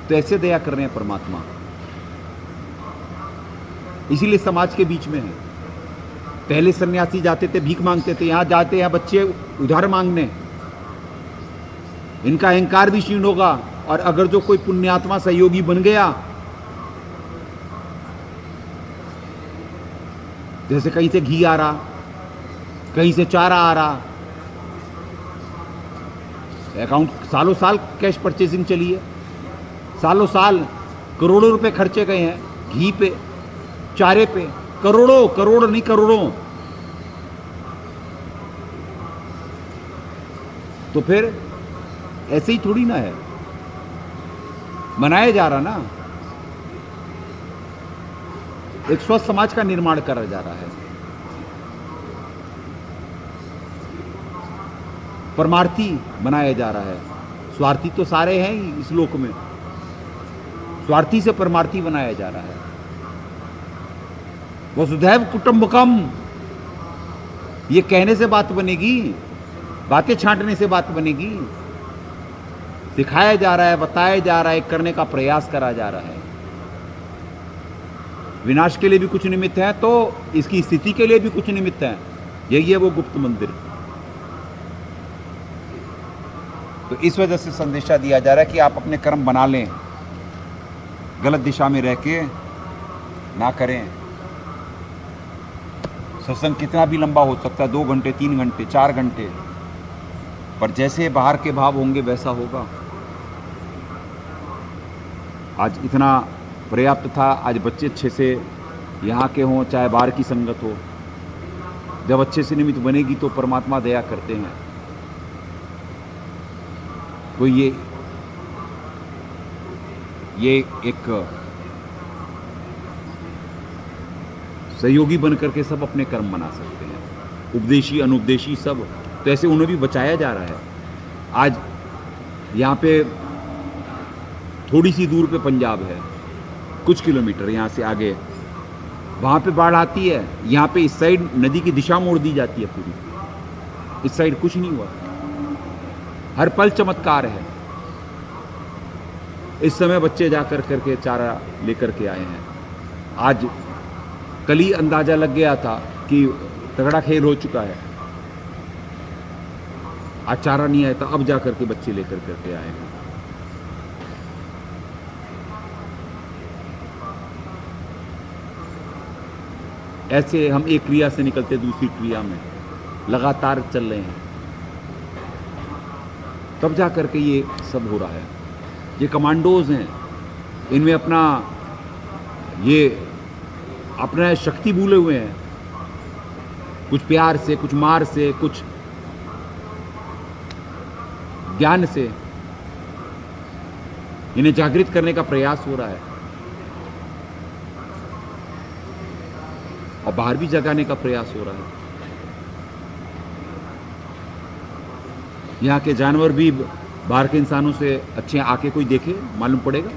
S6: तो ऐसे दया कर रहे हैं परमात्मा, इसीलिए समाज के बीच में है। पहले सन्यासी जाते थे, भीख मांगते थे, यहां जाते हैं बच्चे उधार मांगने। इनका अहंकार भी क्षीण होगा, और अगर जो कोई पुण्यात्मा सहयोगी बन गया, जैसे कहीं से घी आ रहा, कहीं से चारा आ रहा, अकाउंट सालों साल कैश परचेजिंग चली है, सालों साल करोड़ों रुपए खर्चे गए हैं घी पे, चारे पे, करोड़ों, करोड़ नहीं करोड़ों। तो फिर ऐसे ही थोड़ी ना है, मनाया जा रहा ना। एक स्वस्थ समाज का निर्माण करा जा रहा है। परमार्थी बनाया जा रहा है। स्वार्थी तो सारे हैं ही इस लोक में, स्वार्थी से परमार्थी बनाया जा रहा है। वसुधैव कुटुंबकम, ये कहने से बात बनेगी, बातें छांटने से बात बनेगी। सिखाया जा रहा है, बताया जा रहा है, करने का प्रयास करा जा रहा है। विनाश के लिए भी कुछ निमित्त है तो इसकी स्थिति के लिए भी कुछ निमित्त है। यही है वो गुप्त मंदिर। तो इस वजह से संदेशा दिया जा रहा है कि आप अपने कर्म बना लें, गलत दिशा में रह के ना करें। सत्संग कितना भी लंबा हो सकता है, 2 घंटे, 3 घंटे, 4 घंटे, पर जैसे बाहर के भाव होंगे वैसा होगा। आज इतना पर्याप्त था। आज बच्चे अच्छे से यहाँ के हों, चाहे बाहर की संगत हो, जब अच्छे से निमित्त बनेगी तो परमात्मा दया करते हैं। तो ये एक सहयोगी बन करके सब अपने कर्म बना सकते हैं, उपदेशी अनुपदेशी सब। तो ऐसे उन्हें भी बचाया जा रहा है। आज यहाँ पे थोड़ी सी दूर पे पंजाब है, कुछ किलोमीटर यहाँ से आगे, वहाँ पे बाढ़ आती है। यहाँ पे इस साइड नदी की दिशा मोड़ दी जाती है पूरी, इस साइड कुछ नहीं हुआ। हर पल चमत्कार है। इस समय बच्चे जाकर करके चारा लेकर के आए हैं। आज कल ही अंदाजा लग गया था कि तगड़ा खेल हो चुका है, आज चारा नहीं आया था, अब जाकर के बच्चे लेकर करके आए हैं। ऐसे हम एक क्रिया से निकलते दूसरी क्रिया में लगातार चल रहे हैं, तब जा करके ये सब हो रहा है। ये कमांडोज हैं, इनमें अपना शक्ति भूले हुए हैं। कुछ प्यार से, कुछ मार से, कुछ ज्ञान से इन्हें जागृत करने का प्रयास हो रहा है और बाहर भी जगाने का प्रयास हो रहा है। यहाँ के जानवर भी बाहर के इंसानों से अच्छे आके कोई देखे मालूम पड़ेगा।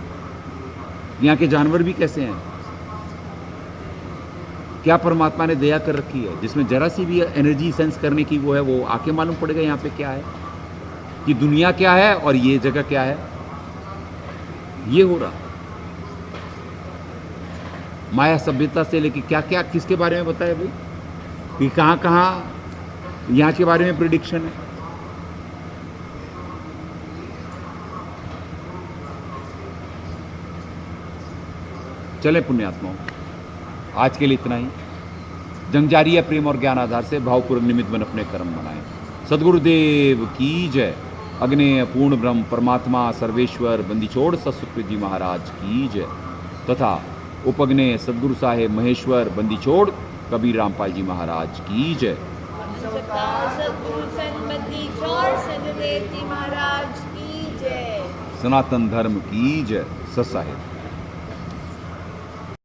S6: यहाँ के जानवर भी कैसे हैं, क्या परमात्मा ने दया कर रखी है, जिसमें जरा सी भी एनर्जी सेंस करने की वो है, वो आके मालूम पड़ेगा यहाँ पे क्या है, कि दुनिया क्या है और ये जगह क्या है। ये हो रहा माया सभ्यता से लेके क्या क्या किसके बारे में बताया भाई, कि कहाँ कहाँ यहाँ के बारे में प्रिडिक्शन है। चले पुण्यात्माओं, आज के लिए इतना ही। जंग जारी है प्रेम और ज्ञान आधार से, भावपूर्वक निमित्त बन अपने कर्म बनाएं। सद्गुरुदेव की जय। अग्नेय पूर्ण ब्रह्म परमात्मा सर्वेश्वर बंदी छोड़ सतसुकृत जी महाराज की जय। तथा उपग्नेय सद्गुरु साहेब महेश्वर बंदी छोड़ कबीर रामपाल जी महाराज की जय।
S7: सद्गुरु संबंधी छोड़ सददेव जी महाराज की जय।
S6: सनातन धर्म की जय। सत साहेब।